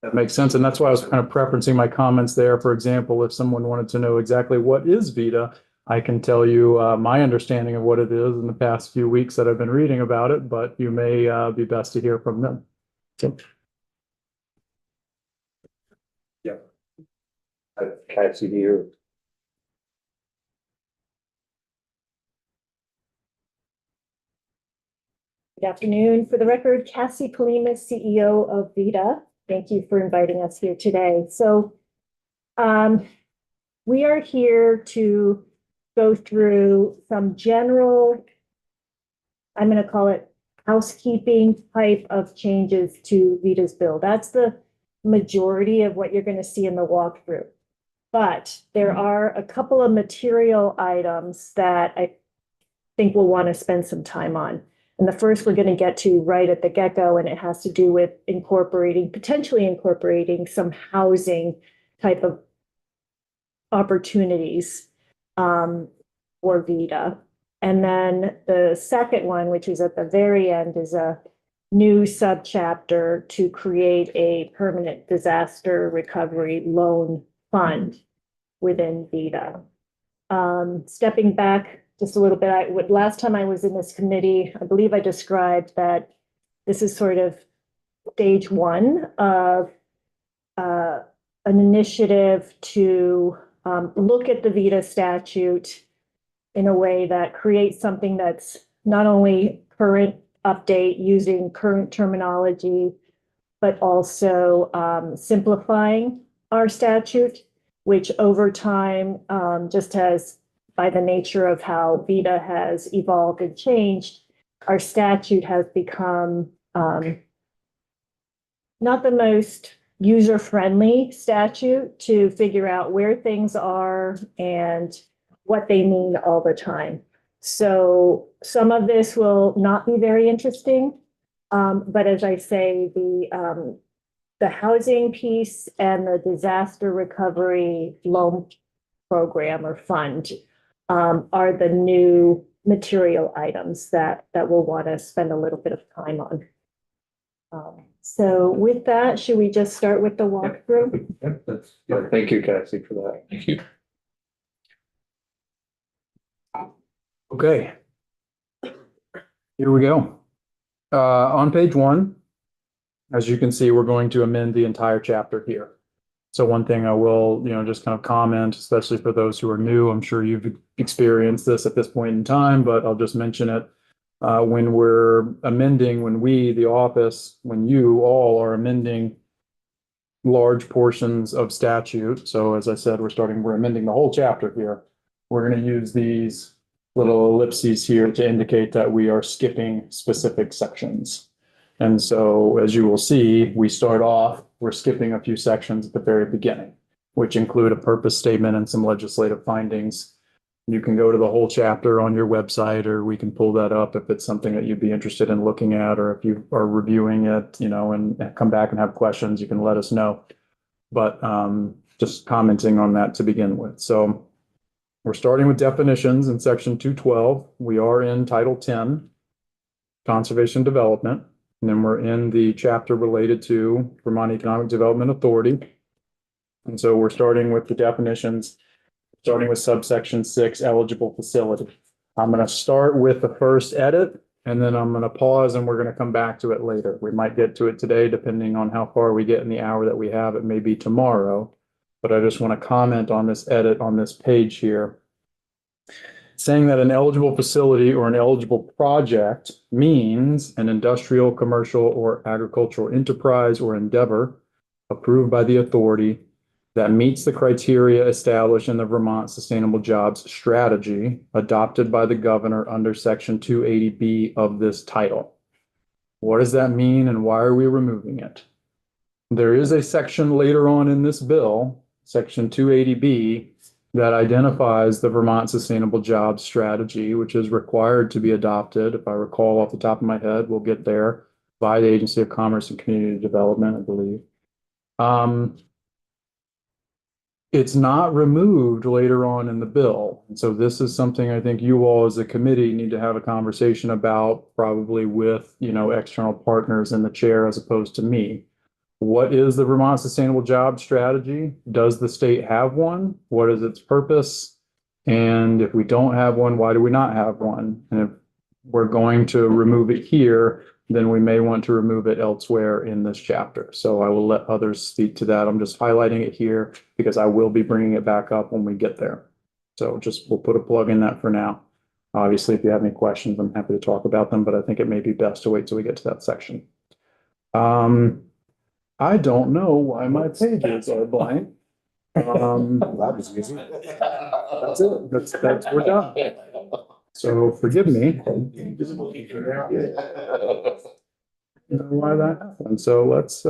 that makes sense. And that's why I was kind of preferencing my comments there. For example, if someone wanted to know exactly what is VEDA, I can tell you my understanding of what it is in the past few weeks that I've been reading about it, but you may be best to hear from them. So. Yeah. Cassie here. Good afternoon. For the record, Cassie Kalimas, CEO of VEDA. Thank you for inviting us here today. So we are here to go through some general, I'm going to call it housekeeping type of changes to VEDA's bill. That's the majority of what you're going to see in the walkthrough. But there are a couple of material items that I think we'll want to spend some time on. And the first we're going to get to right at the get-go, and it has to do with potentially incorporating some housing type of opportunities for VEDA. And then the second one, which is at the very end, is a new subchapter to create a permanent disaster recovery loan fund within VEDA. Stepping back just a little bit, last time I was in this committee, I believe I described that this is sort of stage one of an initiative to look at the VEDA statute in a way that creates something that's not only current update using current terminology, but also simplifying our statute, which over time just has, by the nature of how VEDA has evolved and changed, our statute has become not the most user-friendly statute to figure out where things are and what they mean all the time. So some of this will not be very interesting, but as I say, the housing piece and the disaster recovery loan program or fund are the new material items that we'll want to spend a little bit of time on. So with that, should we just start with the walkthrough? Thank you, Cassie, for that. Thank you. Okay. Here we go. On page 1, as you can see, we're going to amend the entire chapter here. So one thing I will, just kind of comment, especially for those who are new, I'm sure you've experienced this at this point in time, but I'll just mention it. When we're amending, when we, the office, when you all are amending large portions of statute. So as I said, we're amending the whole chapter here. We're going to use these little ellipses here to indicate that we are skipping specific sections. And so as you will see, we're skipping a few sections at the very beginning, which include a purpose statement and some legislative findings. You can go to the whole chapter on your website, or we can pull that up if it's something that you'd be interested in looking at, or if you are reviewing it, and come back and have questions, you can let us know. But just commenting on that to begin with. So we're starting with definitions in section 212. We are in Title 10, Conservation Development. And then we're in the chapter related to Vermont Economic Development Authority. And so we're starting with the definitions, starting with subsection 6, eligible facility. I'm going to start with the first edit, and then I'm going to pause and we're going to come back to it later. We might get to it today, depending on how far we get in the hour that we have. It may be tomorrow, but I just want to comment on this edit on this page here. Saying that an eligible facility or an eligible project means an industrial, commercial, or agricultural enterprise or endeavor approved by the authority that meets the criteria established in the Vermont Sustainable Jobs Strategy adopted by the governor under section 280B of this title. What does that mean and why are we removing it? There is a section later on in this bill, section 280B, that identifies the Vermont Sustainable Jobs Strategy, which is required to be adopted, if I recall off the top of my head, we'll get there, by the Agency of Commerce and Community Development, I believe. It's not removed later on in the bill. And so this is something I think you all as a committee need to have a conversation about, probably with, external partners in the chair as opposed to me. What is the Vermont Sustainable Jobs Strategy? Does the state have one? What is its purpose? And if we don't have one, why do we not have one? And if we're going to remove it here, then we may want to remove it elsewhere in this chapter. So I will let others speak to that. I'm just highlighting it here because I will be bringing it back up when we get there. So we'll put a plug in that for now. Obviously, if you have any questions, I'm happy to talk about them, but I think it may be best to wait till we get to that section. I don't know why my pages are blank. That's it. That's we're done. So forgive me. You know why that happened. So let's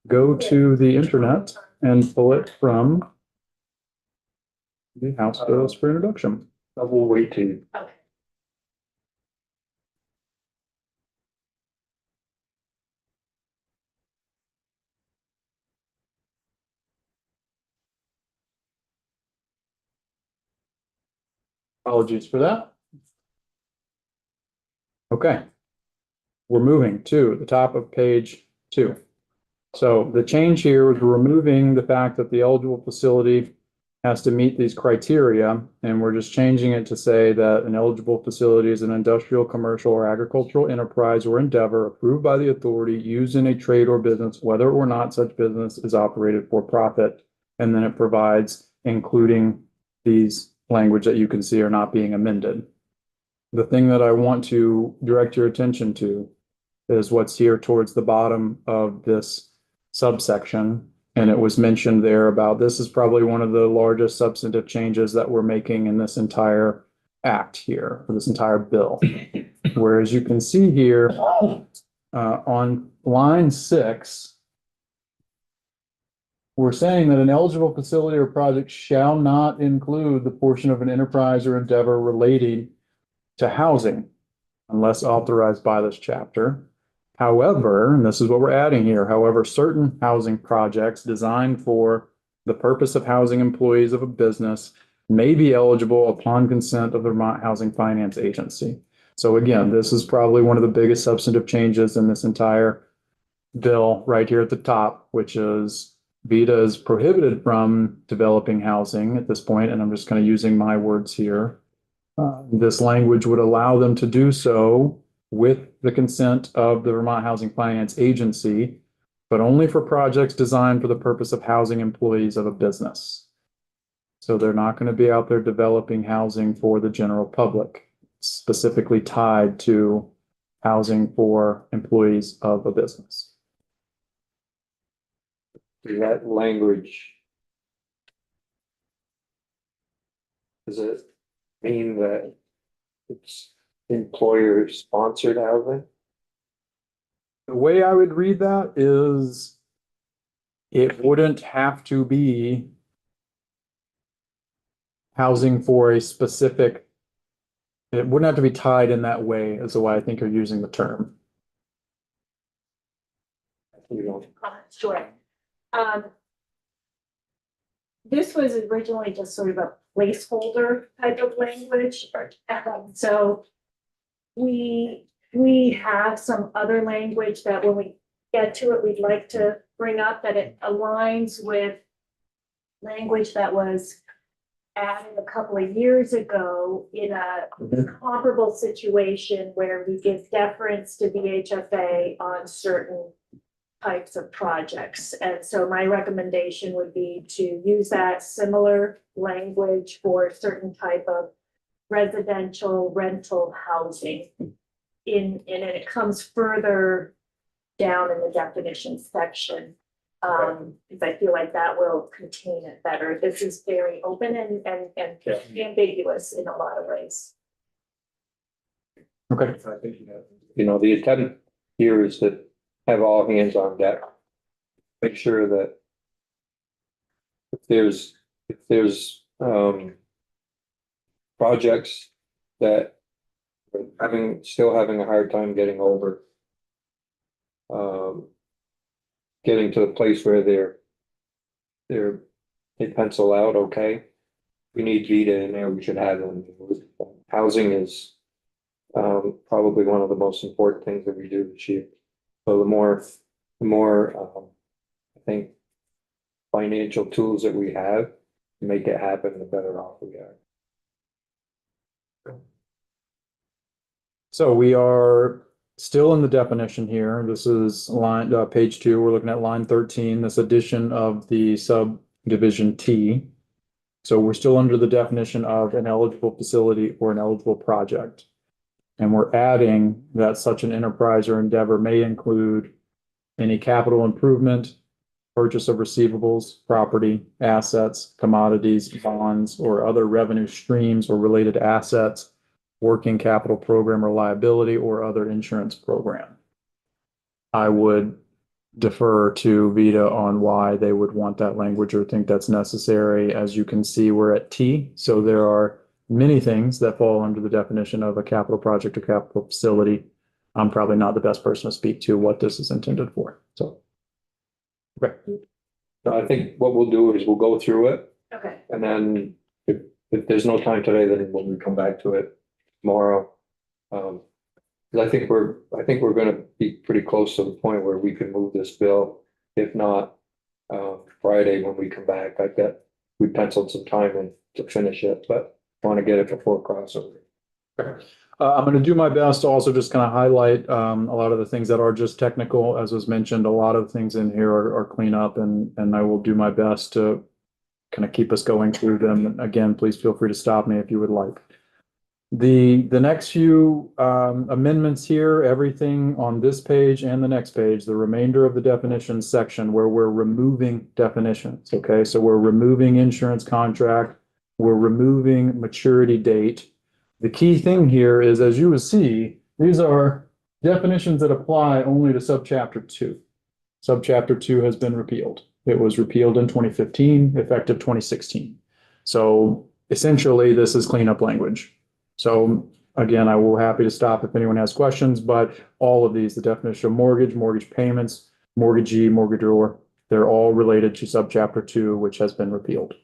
go to the internet and pull it from the House bills for introduction. We'll wait to. Apologies for that. Okay. We're moving to the top of page 2. So the change here is removing the fact that the eligible facility has to meet these criteria, and we're just changing it to say that an eligible facility is an industrial, commercial, or agricultural enterprise or endeavor approved by the authority used in a trade or business, whether or not such business is operated for profit. And then it provides, including these language that you can see are not being amended. The thing that I want to direct your attention to is what's here towards the bottom of this subsection. And it was mentioned there about this is probably one of the largest substantive changes that we're making in this entire act here, or this entire bill. Whereas you can see here on line 6, we're saying that an eligible facility or project shall not include the portion of an enterprise or endeavor relating to housing unless authorized by this chapter. However, and this is what we're adding here, however, certain housing projects designed for the purpose of housing employees of a business may be eligible upon consent of the Vermont Housing Finance Agency. So again, this is probably one of the biggest substantive changes in this entire bill right here at the top, which is VEDA is prohibited from developing housing at this point, and I'm just kind of using my words here. This language would allow them to do so with the consent of the Vermont Housing Finance Agency, but only for projects designed for the purpose of housing employees of a business. So they're not going to be out there developing housing for the general public, specifically tied to housing for employees of a business. That language. Does it mean that it's employer sponsored housing? The way I would read that is it wouldn't have to be housing for a specific, it wouldn't have to be tied in that way as the way I think you're using the term. You know, Sure. This was originally just sort of a placeholder type of language. So we have some other language that when we get to it, we'd like to bring up that it aligns with language that was added a couple of years ago in a comparable situation where we give deference to VHFA on certain types of projects. And so my recommendation would be to use that similar language for certain type of residential rental housing. And it comes further down in the definition section. Because I feel like that will contain it better. This is very open and ambiguous in a lot of ways. Okay. You know, the intent here is to have all hands on deck. Make sure that if there's projects that are still having a hard time getting over, getting to the place where they pencil out, okay. We need VITA in there, we should have them. Housing is probably one of the most important things that we do this year. So the more I think financial tools that we have to make it happen, the better off we are. So we are still in the definition here. This is page 2. We're looking at line 13, this addition of the subdivision T. So we're still under the definition of an eligible facility or an eligible project. And we're adding that such an enterprise or endeavor may include any capital improvement, purchase of receivables, property, assets, commodities, bonds, or other revenue streams or related assets, working capital program or liability, or other insurance program. I would defer to VITA on why they would want that language or think that's necessary. As you can see, we're at T, so there are many things that fall under the definition of a capital project or capital facility. I'm probably not the best person to speak to what this is intended for, so. Okay. So I think what we'll do is we'll go through it, Okay. and then if there's no time today, then when we come back to it tomorrow. 'Cause I think we're gonna be pretty close to the point where we can move this bill. If not, Friday when we come back, we penciled some time in to finish it, but want to get it before crossover. I'm going to do my best to also just kind of highlight a lot of the things that are just technical. As was mentioned, a lot of things in here are cleanup, and I will do my best to kind of keep us going through them. Again, please feel free to stop me if you would like. The next few amendments here, everything on this page and the next page, the remainder of the definitions section where we're removing definitions, okay? So we're removing insurance contract, we're removing maturity date. The key thing here is, as you will see, these are definitions that apply only to subchapter 2. Subchapter 2 has been repealed. It was repealed in 2015, effective 2016. So essentially, this is cleanup language. So again, I will be happy to stop if anyone has questions, but all of these, the definition of mortgage, mortgage payments, mortgagee, mortgagor, they're all related to subchapter 2, which has been repealed.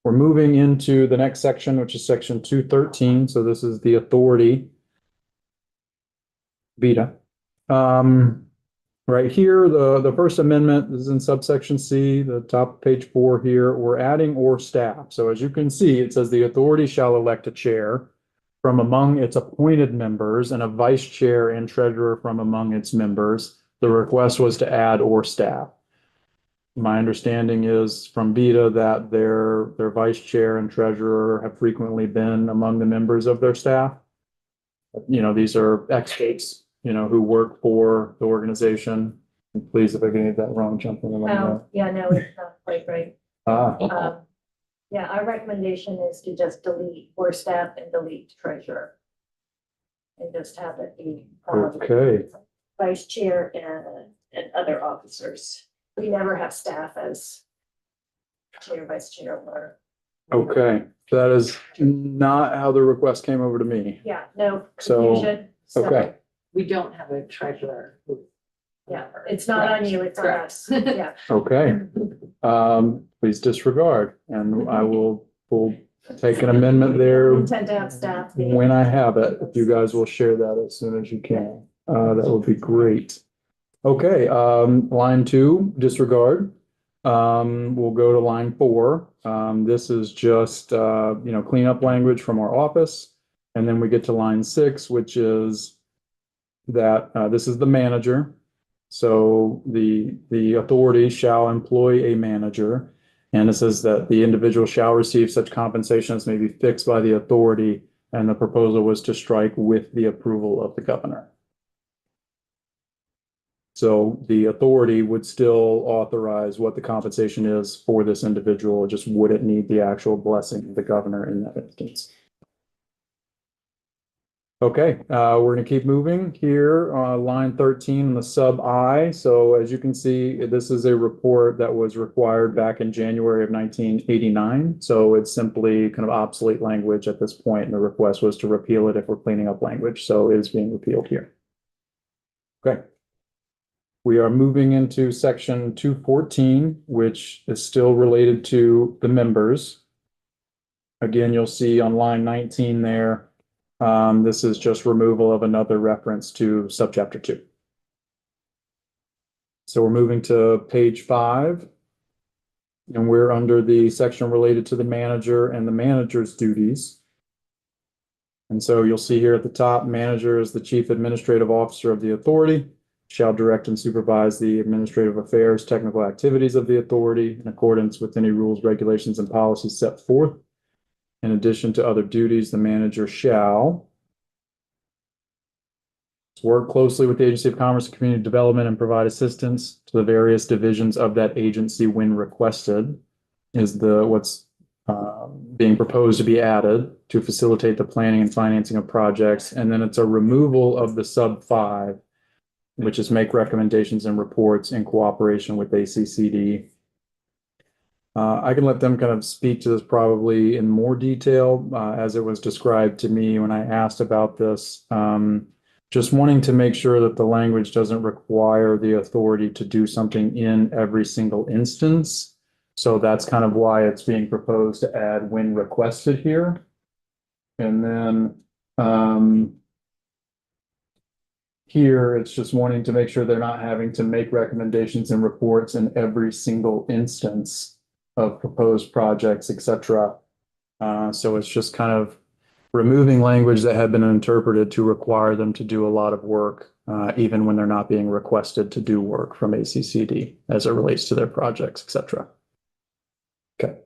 We're moving into the next section, which is section 213. So this is the authority. VITA. We're Right here, the First Amendment is in subsection C, the top of page 4 here, we're adding or staff. So as you can see, it says the authority shall elect a chair from among its appointed members and a vice chair and treasurer from among its members. The request was to add or staff. My understanding is from Vita that their vice chair and treasurer have frequently been among the members of their staff. You know, these are experts, you know, who work for the organization. And please, if I get that wrong, jump in. No, yeah, no, it's not quite right. Ah, Yeah, our recommendation is to just delete or staff and delete treasurer. And just have it be. okay, Vice chair and other officers. We never have staff as chair, vice chair, or. okay. That is not how the request came over to me. Yeah, no So, confusion. Okay, We don't have a treasurer. Yeah, it's not on you, it's on us. Yeah. okay. Please disregard, and I will take an amendment there We tend to have staff. when I have it. If you guys will share that as soon as you can, that would be great. Okay, line 2, disregard. We'll go to line 4. This is just, you know, cleanup language from our office. And then we get to line 6, which is that, this is the manager. So the authority shall employ a manager. And it says that the individual shall receive such compensation as may be fixed by the authority. And the proposal was to strike with the approval of the governor. So the authority would still authorize what the compensation is for this individual, just wouldn't need the actual blessing of the governor in that instance. Okay, we're going to keep moving here, line 13 in the sub I. So as you can see, this is a report that was required back in January of 1989. So it's simply kind of obsolete language at this point, and the request was to repeal it if we're cleaning up language. So it is being repealed here. Okay. We are moving into section 214, which is still related to the members. Again, you'll see on line 19 there, this is just removal of another reference to subchapter 2. So we're moving to page 5, and we're under the section related to the manager and the manager's duties. And so you'll see here at the top, manager is the chief administrative officer of the authority, shall direct and supervise the administrative affairs, technical activities of the authority in accordance with any rules, regulations, and policies set forth. In addition to other duties, the manager shall work closely with the Agency of Commerce and Community Development and provide assistance to the various divisions of that agency when requested, is what's being proposed to be added to facilitate the planning and financing of projects. And then it's a removal of the sub 5, which is make recommendations and reports in cooperation with ACCD. I can let them kind of speak to this probably in more detail as it was described to me when I asked about this. Just wanting to make sure that the language doesn't require the authority to do something in every single instance. So that's kind of why it's being proposed to add when requested here. And then here, it's just wanting to make sure they're not having to make recommendations and reports in every single instance of proposed projects, etc. So it's just kind of removing language that had been interpreted to require them to do a lot of work, even when they're not being requested to do work from ACCD as it relates to their projects, etc. Okay.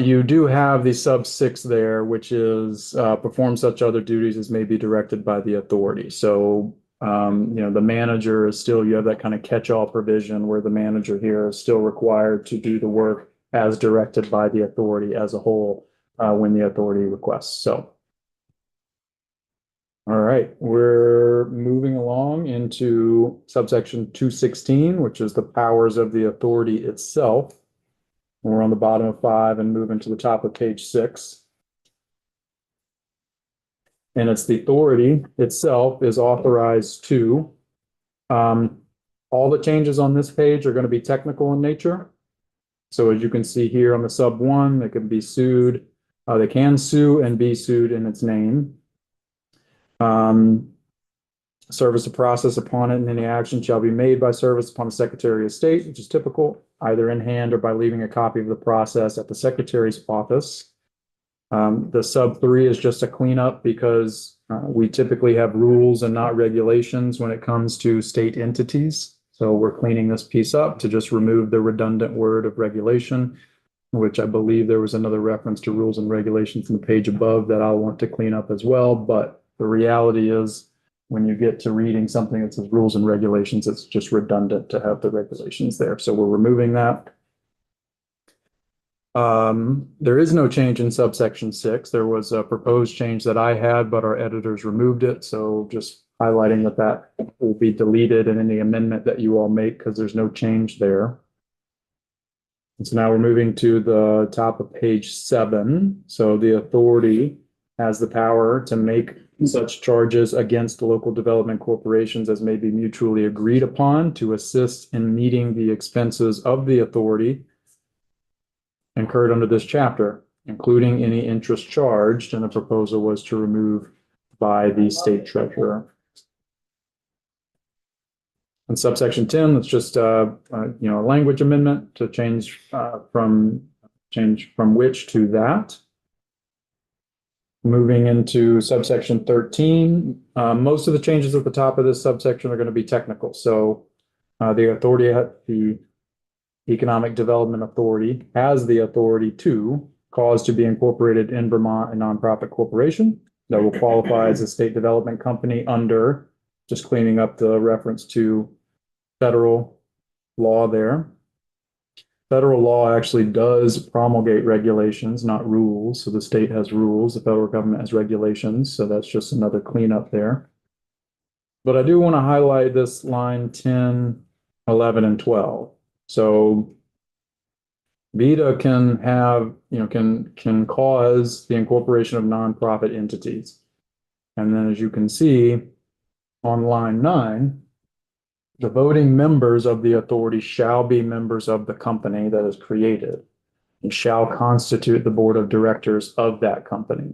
You do have the sub 6 there, which is perform such other duties as may be directed by the authority. So, you know, the manager is still, you have that kind of catch-all provision where the manager here is still required to do the work as directed by the authority as a whole when the authority requests. So, all right, we're moving along into subsection 216, which is the powers of the authority itself. We're on the bottom of 5 and moving to the top of page 6. And it's the authority itself is authorized to. All the changes on this page are going to be technical in nature. So as you can see here on the sub 1, they can be sued. They can sue and be sued in its name. Service of process upon it, and any action shall be made by service upon the Secretary of State, which is typical, either in hand or by leaving a copy of the process at the Secretary's office. The sub 3 is just a cleanup because we typically have rules and not regulations when it comes to state entities. So we're cleaning this piece up to just remove the redundant word of regulation, which I believe there was another reference to rules and regulations in the page above that I'll want to clean up as well. But the reality is, when you get to reading something that says rules and regulations, it's just redundant to have the regulations there. So we're removing that. There is no change in subsection 6. There was a proposed change that I had, but our editors removed it. So just highlighting that will be deleted in any amendment that you all make because there's no change there. And so now we're moving to the top of page 7. So the authority has the power to make such charges against local development corporations as may be mutually agreed upon to assist in meeting the expenses of the authority incurred under this chapter, including any interest charged, and the proposal was to remove by the state treasurer. In subsection 10, it's just a language amendment to change from which to that. Moving into subsection 13, most of the changes at the top of this subsection are going to be technical. So the Economic Development Authority has the authority to cause to be incorporated in Vermont a nonprofit corporation that will qualify as a state development company under, just cleaning up the reference to federal law there. Federal law actually does promulgate regulations, not rules. So the state has rules, the federal government has regulations. So that's just another cleanup there. But I do want to highlight this line 10, 11, and 12. So VEDA can have, can cause the incorporation of nonprofit entities. And then as you can see on line 9, the voting members of the authority shall be members of the company that is created and shall constitute the board of directors of that company.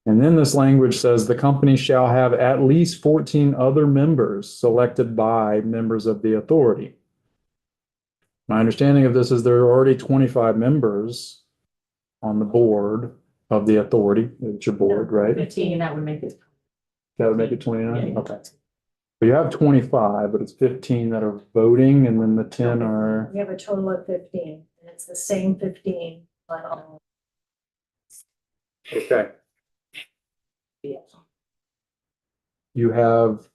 And then this language says the company shall have at least 14 other members selected by members of the authority. My understanding of this is there are already 25 members on the board of the authority. It's your board, right? 15, that would make it. That would make it 29? Yeah. Okay. So you have 25, but it's 15 that are voting, and then the 10 are. We have a total of 15, and it's the same 15 on all. Okay. You have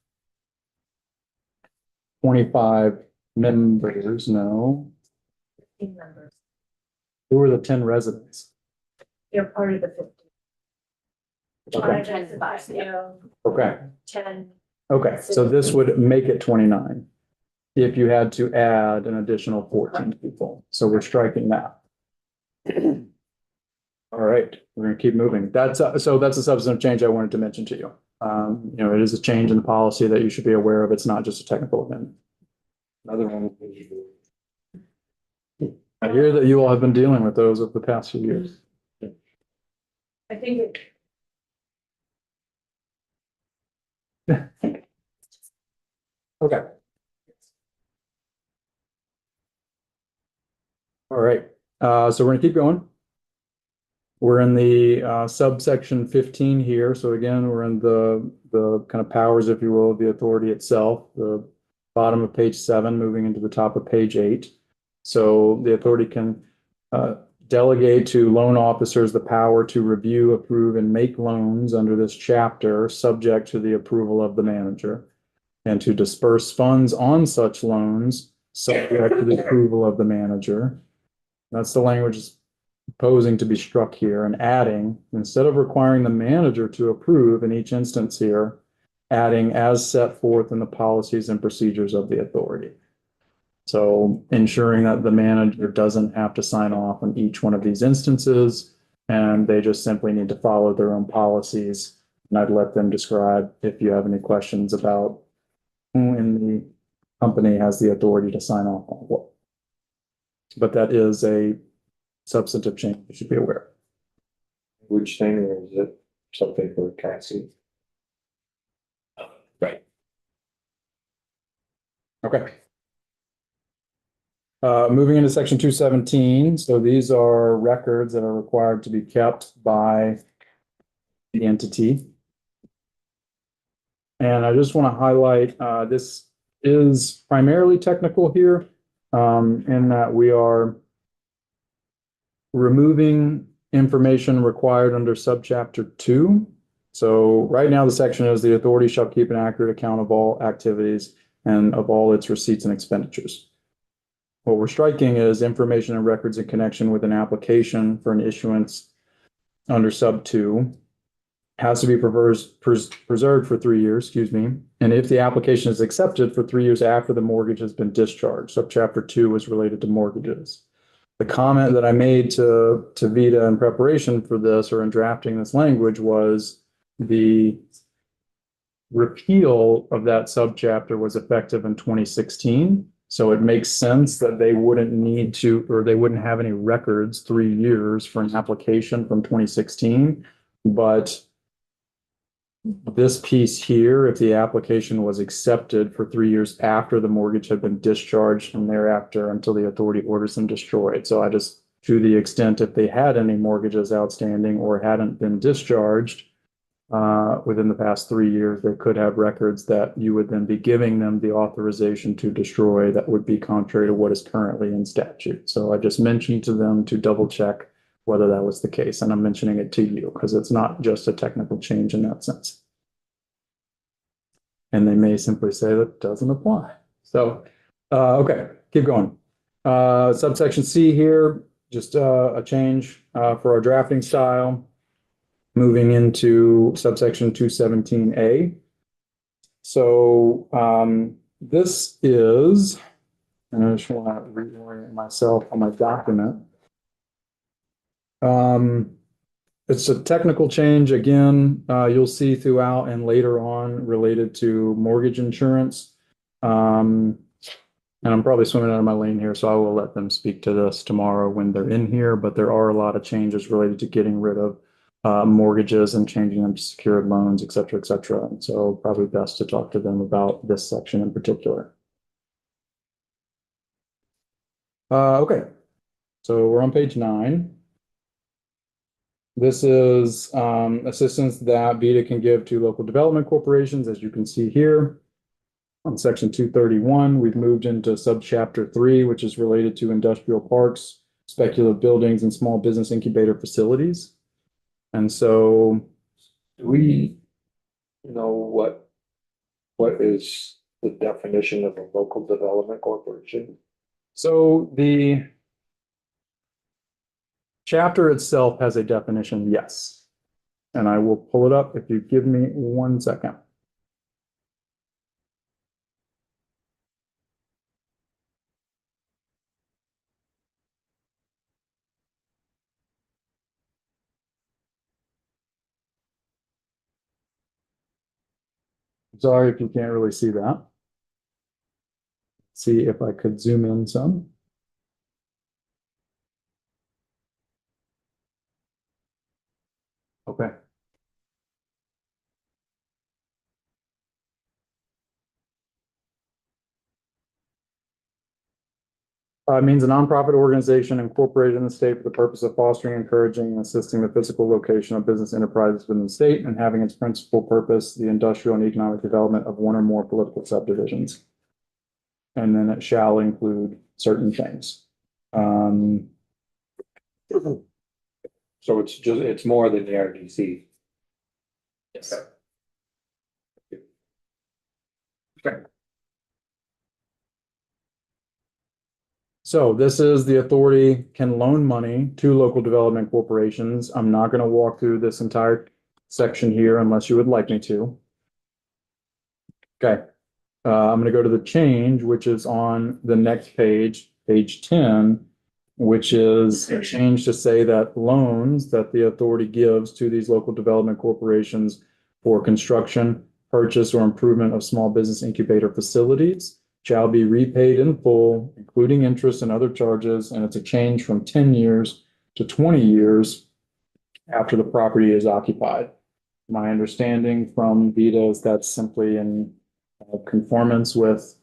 25 members, no? 15 members. Who are the 10 residents? They're part of the 15. Okay. 5, yeah. Okay. 10. Okay, so this would make it 29 if you had to add an additional 14 people. So we're striking that. All right, we're gonna keep moving. So that's a substantive change I wanted to mention to you. It is a change in the policy that you should be aware of. It's not just a technical amendment. Another one. I hear that you all have been dealing with those over the past few years. I think it. Okay. All right, so we're gonna keep going. We're in the subsection 15 here. So again, we're in the kind of powers, if you will, of the authority itself, the bottom of page 7, moving into the top of page 8. So the authority can delegate to loan officers the power to review, approve, and make loans under this chapter, subject to the approval of the manager, and to disperse funds on such loans, subject to the approval of the manager. That's the language proposing to be struck here, and adding, instead of requiring the manager to approve in each instance here, adding as set forth in the policies and procedures of the authority. So ensuring that the manager doesn't have to sign off on each one of these instances, and they just simply need to follow their own policies. And I'd let them describe if you have any questions about who in the company has the authority to sign off on what. But that is a substantive change you should be aware. Which thing, or is it something for Cassie? Right. Okay. Moving into section 217, so these are records that are required to be kept by the entity. And I just want to highlight, this is primarily technical here, in that we are removing information required under subchapter 2. So right now the section is the authority shall keep an accurate account of all activities and of all its receipts and expenditures. What we're striking is information and records in connection with an application for an issuance under sub 2 has to be preserved for 3 years, and if the application is accepted for 3 years after the mortgage has been discharged. Subchapter 2 is related to mortgages. The comment that I made to Vita in preparation for this or in drafting this language was the repeal of that subchapter was effective in 2016. So it makes sense that they wouldn't need to, or they wouldn't have any records 3 years for an application from 2016. But this piece here, if the application was accepted for 3 years after the mortgage had been discharged and thereafter until the authority orders them destroyed. So I just, to the extent if they had any mortgages outstanding or hadn't been discharged within the past 3 years, they could have records that you would then be giving them the authorization to destroy that would be contrary to what is currently in statute. So I just mentioned to them to double check whether that was the case. And I'm mentioning it to you because it's not just a technical change in that sense. And they may simply say that doesn't apply. So, okay, keep going. Subsection C here, just a change for our drafting style. Moving into subsection 217A. So this is, and I just want to reorient myself on my document. It's a technical change again, you'll see throughout and later on related to mortgage insurance. And I'm probably swimming out of my lane here, so I will let them speak to this tomorrow when they're in here, but there are a lot of changes related to getting rid of mortgages and changing them to secured loans, et cetera, et cetera. And so probably best to talk to them about this section in particular. Okay, so we're on page 9. This is assistance that VITA can give to local development corporations, as you can see here. On section 231, we've moved into subchapter 3, which is related to industrial parks, speculative buildings, and small business incubator facilities. And so, do we know what is the definition of a local development corporation? So the chapter itself has a definition, yes. And I will pull it up if you give me 1 second. Sorry if you can't really see that. See if I could zoom in some. Okay. It means a nonprofit organization incorporated in the state for the purpose of fostering, encouraging, and assisting the physical location of business enterprises within the state and having its principal purpose the industrial and economic development of one or more political subdivisions. And then it shall include certain things. So it's more than the RDC. Yes. Okay. So this is the authority can loan money to local development corporations. I'm not going to walk through this entire section here unless you would like me to. Okay. I'm going to go to the change, which is on the next page, page 10, which is a change to say that loans that the authority gives to these local development corporations for construction, purchase, or improvement of small business incubator facilities shall be repaid in full, including interest and other charges, and it's a change from 10 years to 20 years after the property is occupied. My understanding from VITA is that's simply in conformance with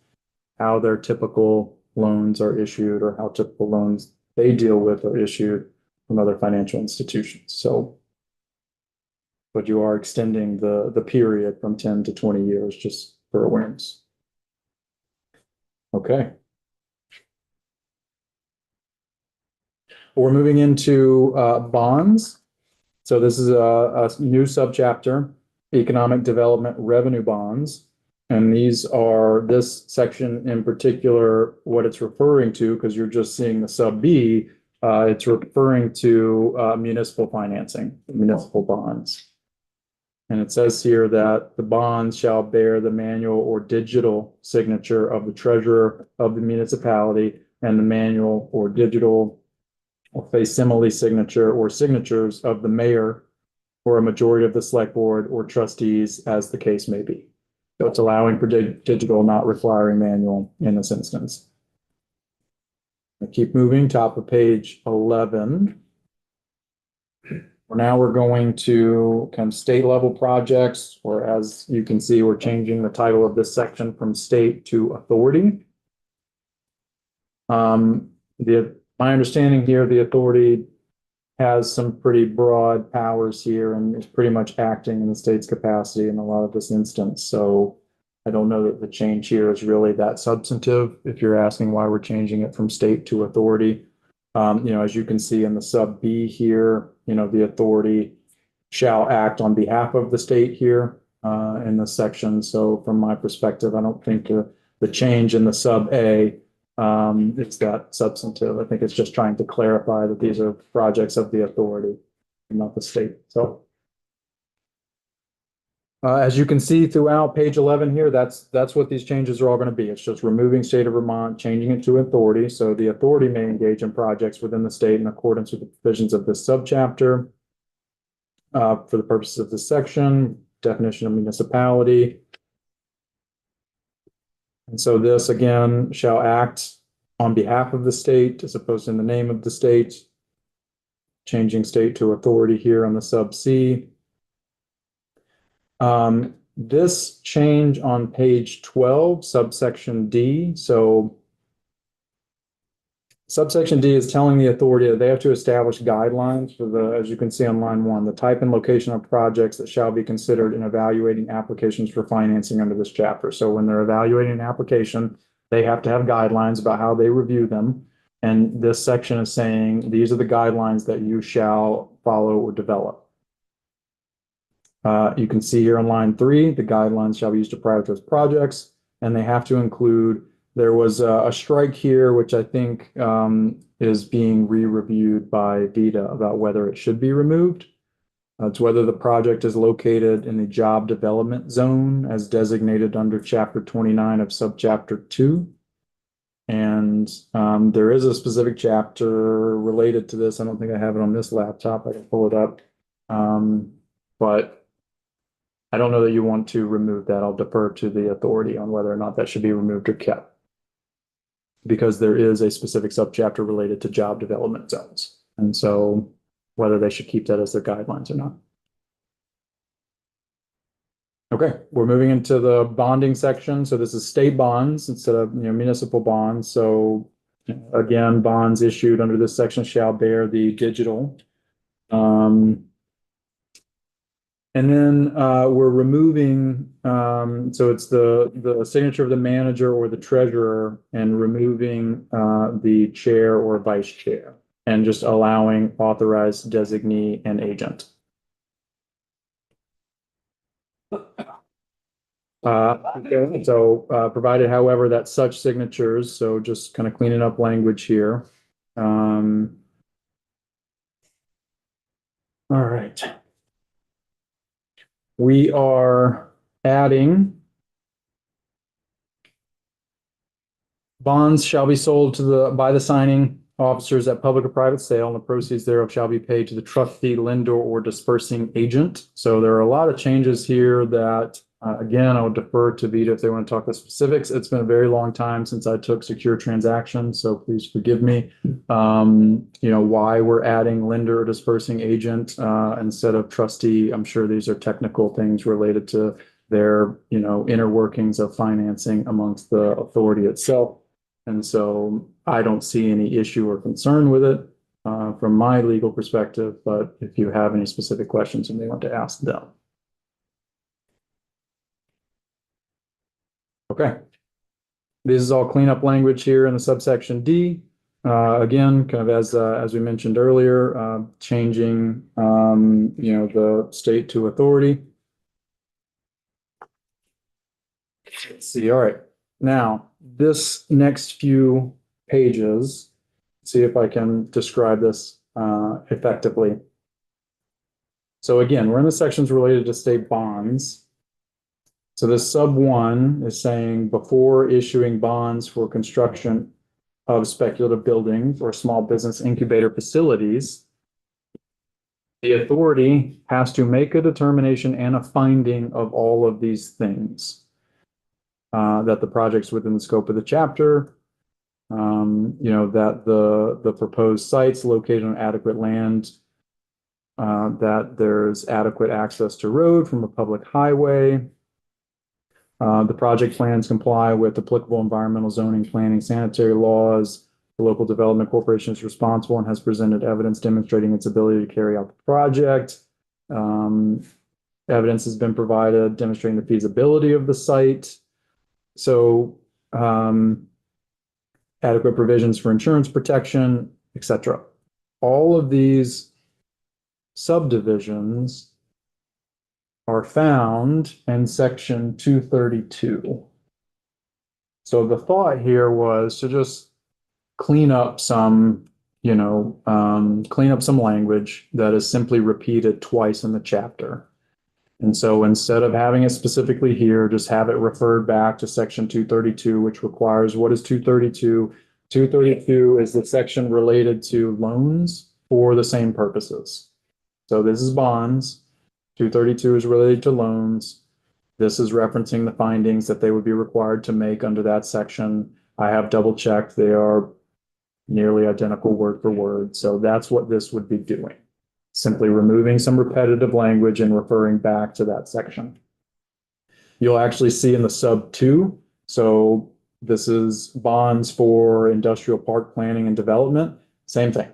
how their typical loans are issued or how typical loans they deal with are issued from other financial institutions. So, but you are extending the period from 10 to 20 years just for awareness. Okay. We're moving into bonds. So this is a new subchapter, economic development revenue bonds. And these are, this section in particular, what it's referring to, because you're just seeing the sub B, it's referring to municipal financing, municipal bonds. And it says here that the bonds shall bear the manual or digital signature of the treasurer of the municipality and the manual or digital or facsimile signature or signatures of the mayor or a majority of the select board or trustees, as the case may be. So it's allowing for digital, not requiring manual in this instance. I keep moving, top of page 11. Now we're going to kind of state level projects, or as you can see, we're changing the title of this section from state to authority. My understanding here, the authority has some pretty broad powers here and is pretty much acting in the state's capacity in a lot of this instance. So I don't know that the change here is really that substantive. If you're asking why we're changing it from state to authority, as you can see in the sub B here, the authority shall act on behalf of the state here in this section. So from my perspective, I don't think the change in the sub A it's that substantive. I think it's just trying to clarify that these are projects of the authority and not the state. So as you can see throughout page 11 here, that's what these changes are all going to be. It's just removing state of Vermont, changing it to authority. So the authority may engage in projects within the state in accordance with the provisions of this subchapter. For the purposes of this section, definition of municipality. And so this again shall act on behalf of the state as opposed to in the name of the state. Changing state to authority here on the sub C. This change on page 12, subsection D. So subsection D is telling the authority that they have to establish guidelines for the, as you can see on line 1, the type and location of projects that shall be considered in evaluating applications for financing under this chapter. So when they're evaluating an application, they have to have guidelines about how they review them. And this section is saying these are the guidelines that you shall follow or develop. You can see here on line 3, the guidelines shall be used to prioritize projects, and they have to include. There was a strike here, which I think is being re-reviewed by VITA about whether it should be removed. It's whether the project is located in the job development zone as designated under chapter 29 of subchapter 2. And there is a specific chapter related to this. I don't think I have it on this laptop. I can pull it up. But I don't know that you want to remove that. I'll defer to the authority on whether or not that should be removed or kept, because there is a specific subchapter related to job development zones. And so whether they should keep that as their guidelines or not. Okay, we're moving into the bonding section. So this is state bonds instead of municipal bonds. So again, bonds issued under this section shall bear the digital. And then we're removing, so it's the signature of the manager or the treasurer, and removing the chair or vice chair, and just allowing authorized designee and agent. Okay, so provided, however, that such signatures, so just kind of cleaning up language here. All right. We are adding bonds shall be sold by the signing officers at public or private sale, and the proceeds thereof shall be paid to the trustee, lender, or dispersing agent. So there are a lot of changes here that, again, I would defer to Vita if they want to talk the specifics. It's been a very long time since I took secure transactions, so please forgive me. Why we're adding lender or dispersing agent instead of trustee. I'm sure these are technical things related to their, inner workings of financing amongst the authority itself. And so I don't see any issue or concern with it from my legal perspective, but if you have any specific questions, you may want to ask them. Okay. This is all cleanup language here in the subsection D. Again, kind of as we mentioned earlier, changing, the state to authority. Let's see. All right. Now, this next few pages, see if I can describe this effectively. So again, we're in the sections related to state bonds. So this sub 1 is saying before issuing bonds for construction of speculative buildings or small business incubator facilities, the authority has to make a determination and a finding of all of these things. That the project's within the scope of the chapter, that the proposed sites located on adequate land, that there's adequate access to road from a public highway. The project plans comply with applicable environmental zoning, planning, sanitary laws. The local development corporation is responsible and has presented evidence demonstrating its ability to carry out the project. Evidence has been provided demonstrating the feasibility of the site. So, adequate provisions for insurance protection, etc. All of these subdivisions are found in section 232. So the thought here was to just clean up some, language that is simply repeated twice in the chapter. And so instead of having it specifically here, just have it referred back to section 232, which requires, what is 232? 232 is the section related to loans for the same purposes. So this is bonds. 232 is related to loans. This is referencing the findings that they would be required to make under that section. I have double checked. They are nearly identical word for word. So that's what this would be doing. Simply removing some repetitive language and referring back to that section. You'll actually see in the sub 2. So this is bonds for industrial park planning and development. Same thing.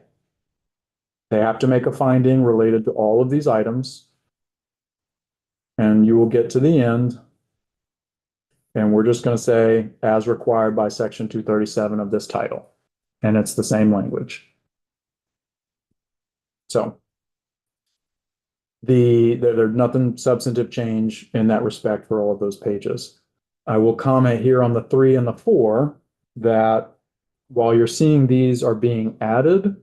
They have to make a finding related to all of these items. And you will get to the end. And we're just going to say, as required by section 237 of this title. And it's the same language. So there's nothing substantive change in that respect for all of those pages. I will comment here on the 3 and the 4 that while you're seeing these are being added,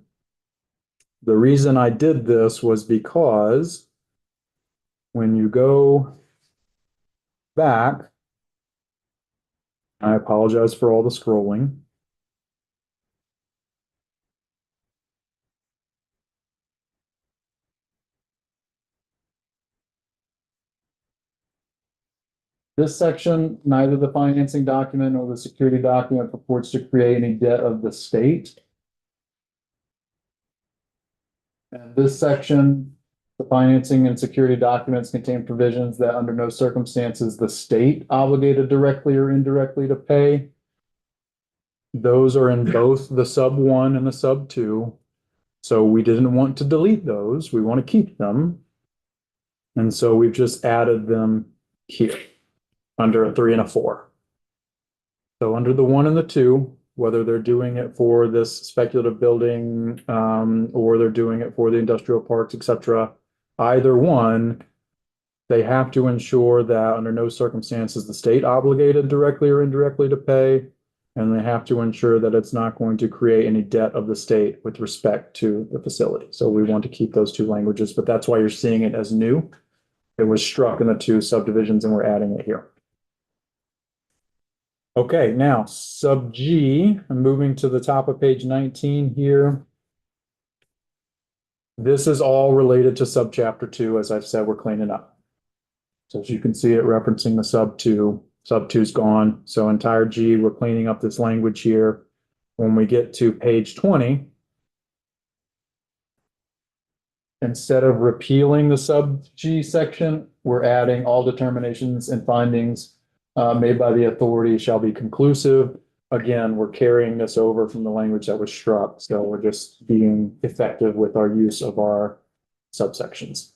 the reason I did this was because when you go back, I apologize for all the scrolling. This section, neither the financing document nor the security document purports to create any debt of the state. And this section, the financing and security documents contain provisions that under no circumstances the state obligated directly or indirectly to pay. Those are in both the sub 1 and the sub 2. So we didn't want to delete those. We want to keep them. And so we've just added them here under a 3 and a 4. So under the 1 and the 2, whether they're doing it for this speculative building or they're doing it for the industrial parks, etc., either one, they have to ensure that under no circumstances the state obligated directly or indirectly to pay, and they have to ensure that it's not going to create any debt of the state with respect to the facility. So we want to keep those 2 languages, but that's why you're seeing it as new. It was struck in the 2 subdivisions and we're adding it here. Okay, now sub G, I'm moving to the top of page 19 here. This is all related to subchapter 2. As I've said, we're cleaning up. So as you can see it referencing the sub 2. Sub 2's gone. So entire G, we're cleaning up this language here. When we get to page 20, instead of repealing the sub G section, we're adding all determinations and findings made by the authority shall be conclusive. Again, we're carrying this over from the language that was struck, so we're just being effective with our use of our subsections.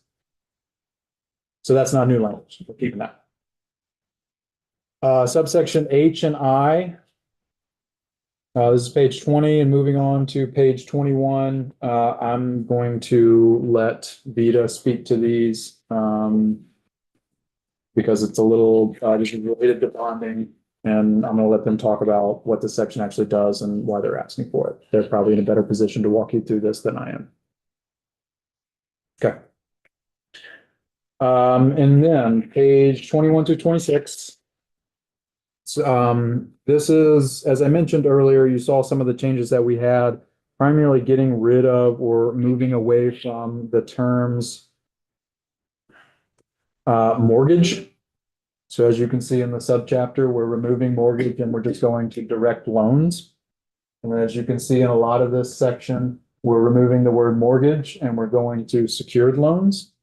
So that's not new language, we're keeping that. Subsection H and I. This is page 20 and moving on to page 21. I'm going to let Vita speak to these because it's a little this is related to bonding, and I'm going to let them talk about what this section actually does and why they're asking for it. They're probably in a better position to walk you through this than I am. Okay. And then page 21 to 26. This is, as I mentioned earlier, you saw some of the changes that we had, primarily getting rid of or moving away from the terms mortgage. So as you can see in the subchapter, we're removing mortgage and we're just going to direct loans. And as you can see in a lot of this section, we're removing the word mortgage and we're going to secured loans.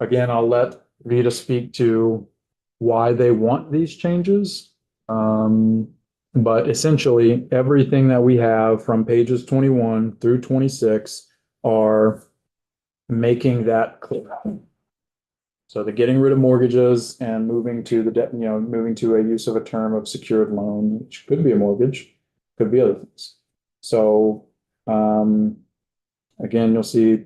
Again, I'll let Vita speak to why they want these changes. But essentially everything that we have from pages 21 through 26 are making that clear. So they're getting rid of mortgages and moving to the debt, moving to a use of a term of secured loan, which could be a mortgage, could be other things. So again, you'll see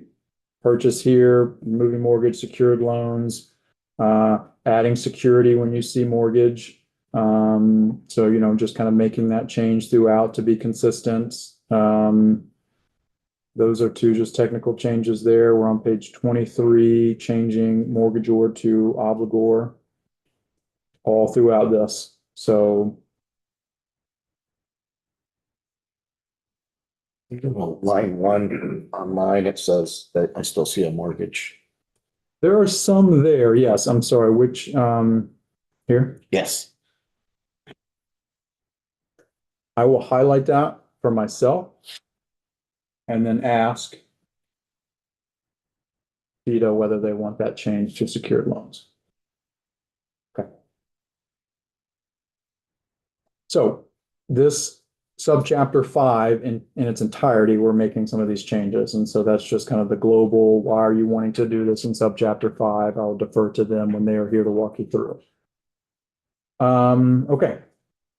purchase here, moving mortgage, secured loans, adding security when you see mortgage. So, just kind of making that change throughout to be consistent. Those are two just technical changes there. We're on page 23, changing mortgagor to obligor all throughout this. So Line 1 on mine, it says that I still see a mortgage. there are some there. Yes, I'm sorry. Which, here? Yes. I will highlight that for myself and then ask Vita whether they want that changed to secured loans. Okay. So this subchapter 5 in its entirety, we're making some of these changes. And so that's just kind of the global, why are you wanting to do this in subchapter 5? I'll defer to them when they are here to walk you through it. Okay.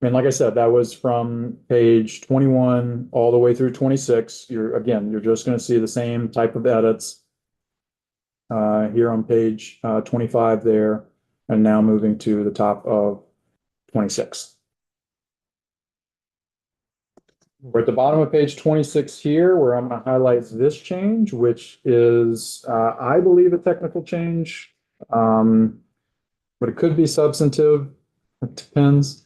And like I said, that was from page 21 all the way through 26. You're just going to see the same type of edits here on page 25 there, and now moving to the top of 26. We're at the bottom of page 26 here, where I'm going to highlight this change, which is, I believe, a technical change, but it could be substantive. It depends.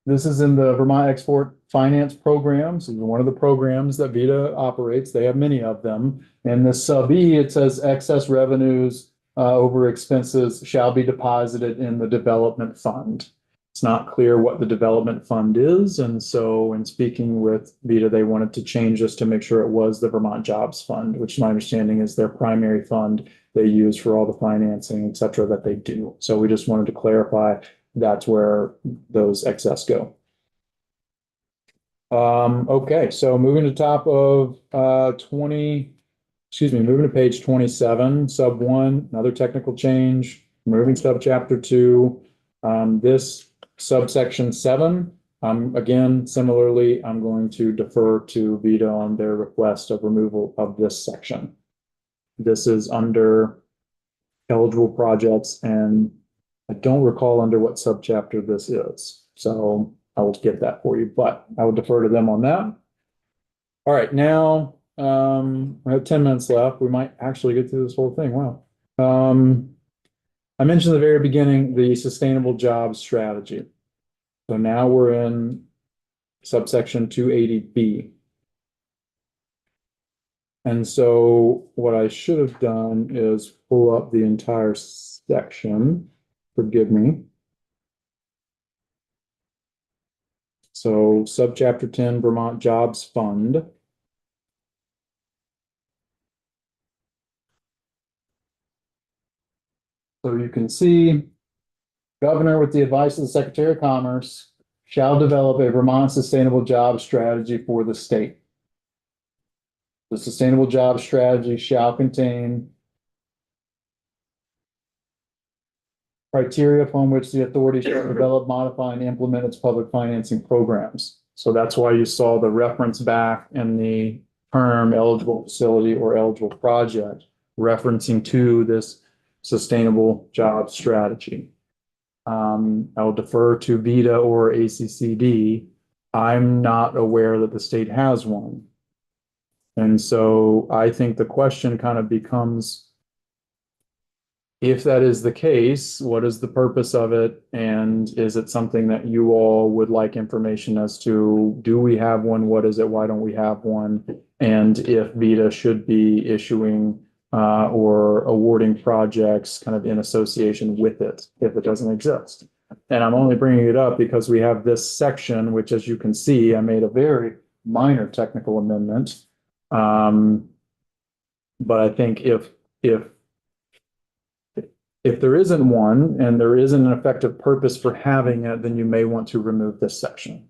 This is in the Vermont Export Finance Programs. This is one of the programs that Vita operates. They have many of them. In the sub E, it says excess revenues over expenses shall be deposited in the development fund. It's not clear what the development fund is. And so in speaking with Vita, they wanted to change this to make sure it was the Vermont Jobs Fund, which my understanding is their primary fund they use for all the financing, et cetera, that they do. So we just wanted to clarify that's where those excess go. Okay, so moving to top of moving to page 27, sub 1, another technical change, moving subchapter 2. This subsection 7, again, similarly, I'm going to defer to Vita on their request of removal of this section. This is under eligible projects, and I don't recall under what subchapter this is. So I will get that for you, but I will defer to them on that. All right, now we have 10 minutes left. We might actually get through this whole thing. Wow. I mentioned at the very beginning the sustainable jobs strategy. So now we're in subsection 280B. And so what I should have done is pull up the entire section. Forgive me. So subchapter 10, Vermont Jobs Fund. So you can see, Governor, with the advice of the Secretary of Commerce, shall develop a Vermont sustainable job strategy for the state. The sustainable job strategy shall contain criteria upon which the authority shall develop, modify, and implement its public financing programs. So that's why you saw the reference back in the term eligible facility or eligible project, referencing to this sustainable job strategy. I'll defer to VITA or ACCD. I'm not aware that the state has one. And so I think the question kind of becomes, if that is the case, what is the purpose of it? And is it something that you all would like information as to, do we have one? What is it? Why don't we have one? And if VITA should be issuing or awarding projects kind of in association with it, if it doesn't exist. And I'm only bringing it up because we have this section, which, as you can see, I made a very minor technical amendment. But I think if there isn't one and there isn't an effective purpose for having it, then you may want to remove this section.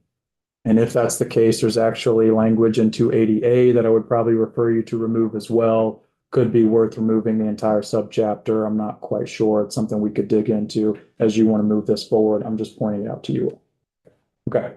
And if that's the case, there's actually language in 280A that I would probably refer you to remove as well. Could be worth removing the entire subchapter. I'm not quite sure. It's something we could dig into as you want to move this forward. I'm just pointing it out to you. Okay.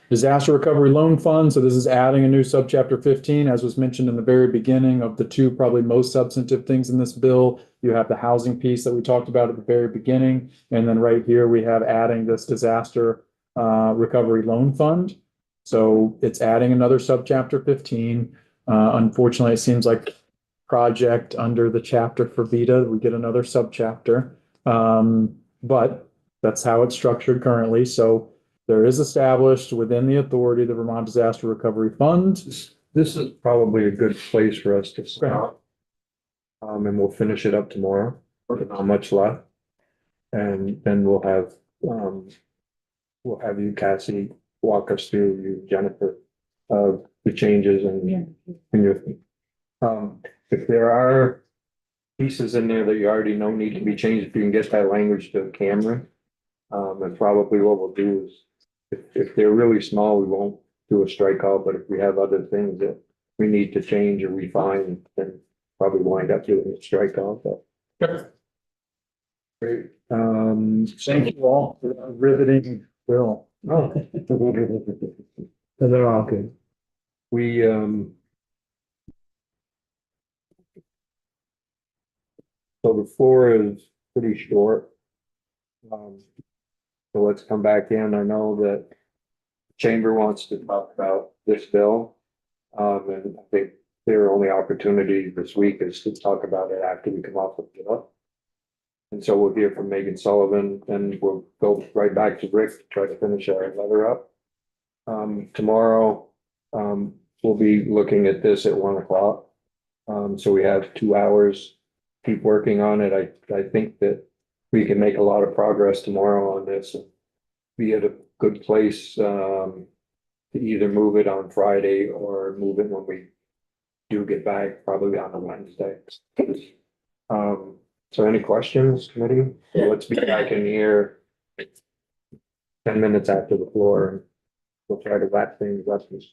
Disaster Recovery Loan Fund. So this is adding a new subchapter 15, as was mentioned in the very beginning of the two probably most substantive things in this bill. You have the housing piece that we talked about at the very beginning. And then right here, we have adding this Disaster Recovery Loan Fund. So it's adding another subchapter 15. Unfortunately, it seems like project under the chapter for VITA, we get another subchapter. But that's how it's structured currently. So there is established within the authority, the Vermont Disaster Recovery Fund. This is probably a good place for us to stop. And we'll finish it up tomorrow, not much left. And then we'll have you, Cassie, walk us through, you, Jennifer, the changes and your, if there are pieces in there that you already know need to be changed, if you can get that language to Cameron. And probably what we'll do is, if they're really small, we won't do a strikeout, but if we have other things that we need to change or refine, then probably wind up doing a strikeout, but. Great, Thank you all for that riveting bill. Oh. They're all good. We, so the floor is pretty short. So let's come back in. I know that Chamber wants to talk about this bill. And I think their only opportunity this week is to talk about it after we come off the bill. And so we'll hear from Megan Sullivan, and we'll go right back to Rick to try to finish our letter up. Tomorrow, we'll be looking at this at 1 o'clock. So we have 2 hours. Keep working on it. I think that we can make a lot of progress tomorrow on this and be at a good place to either move it on Friday or move it when we do get back, probably on a Wednesday. So any questions, committee? So let's be back in here 10 minutes after the floor. We'll try to wrap things up as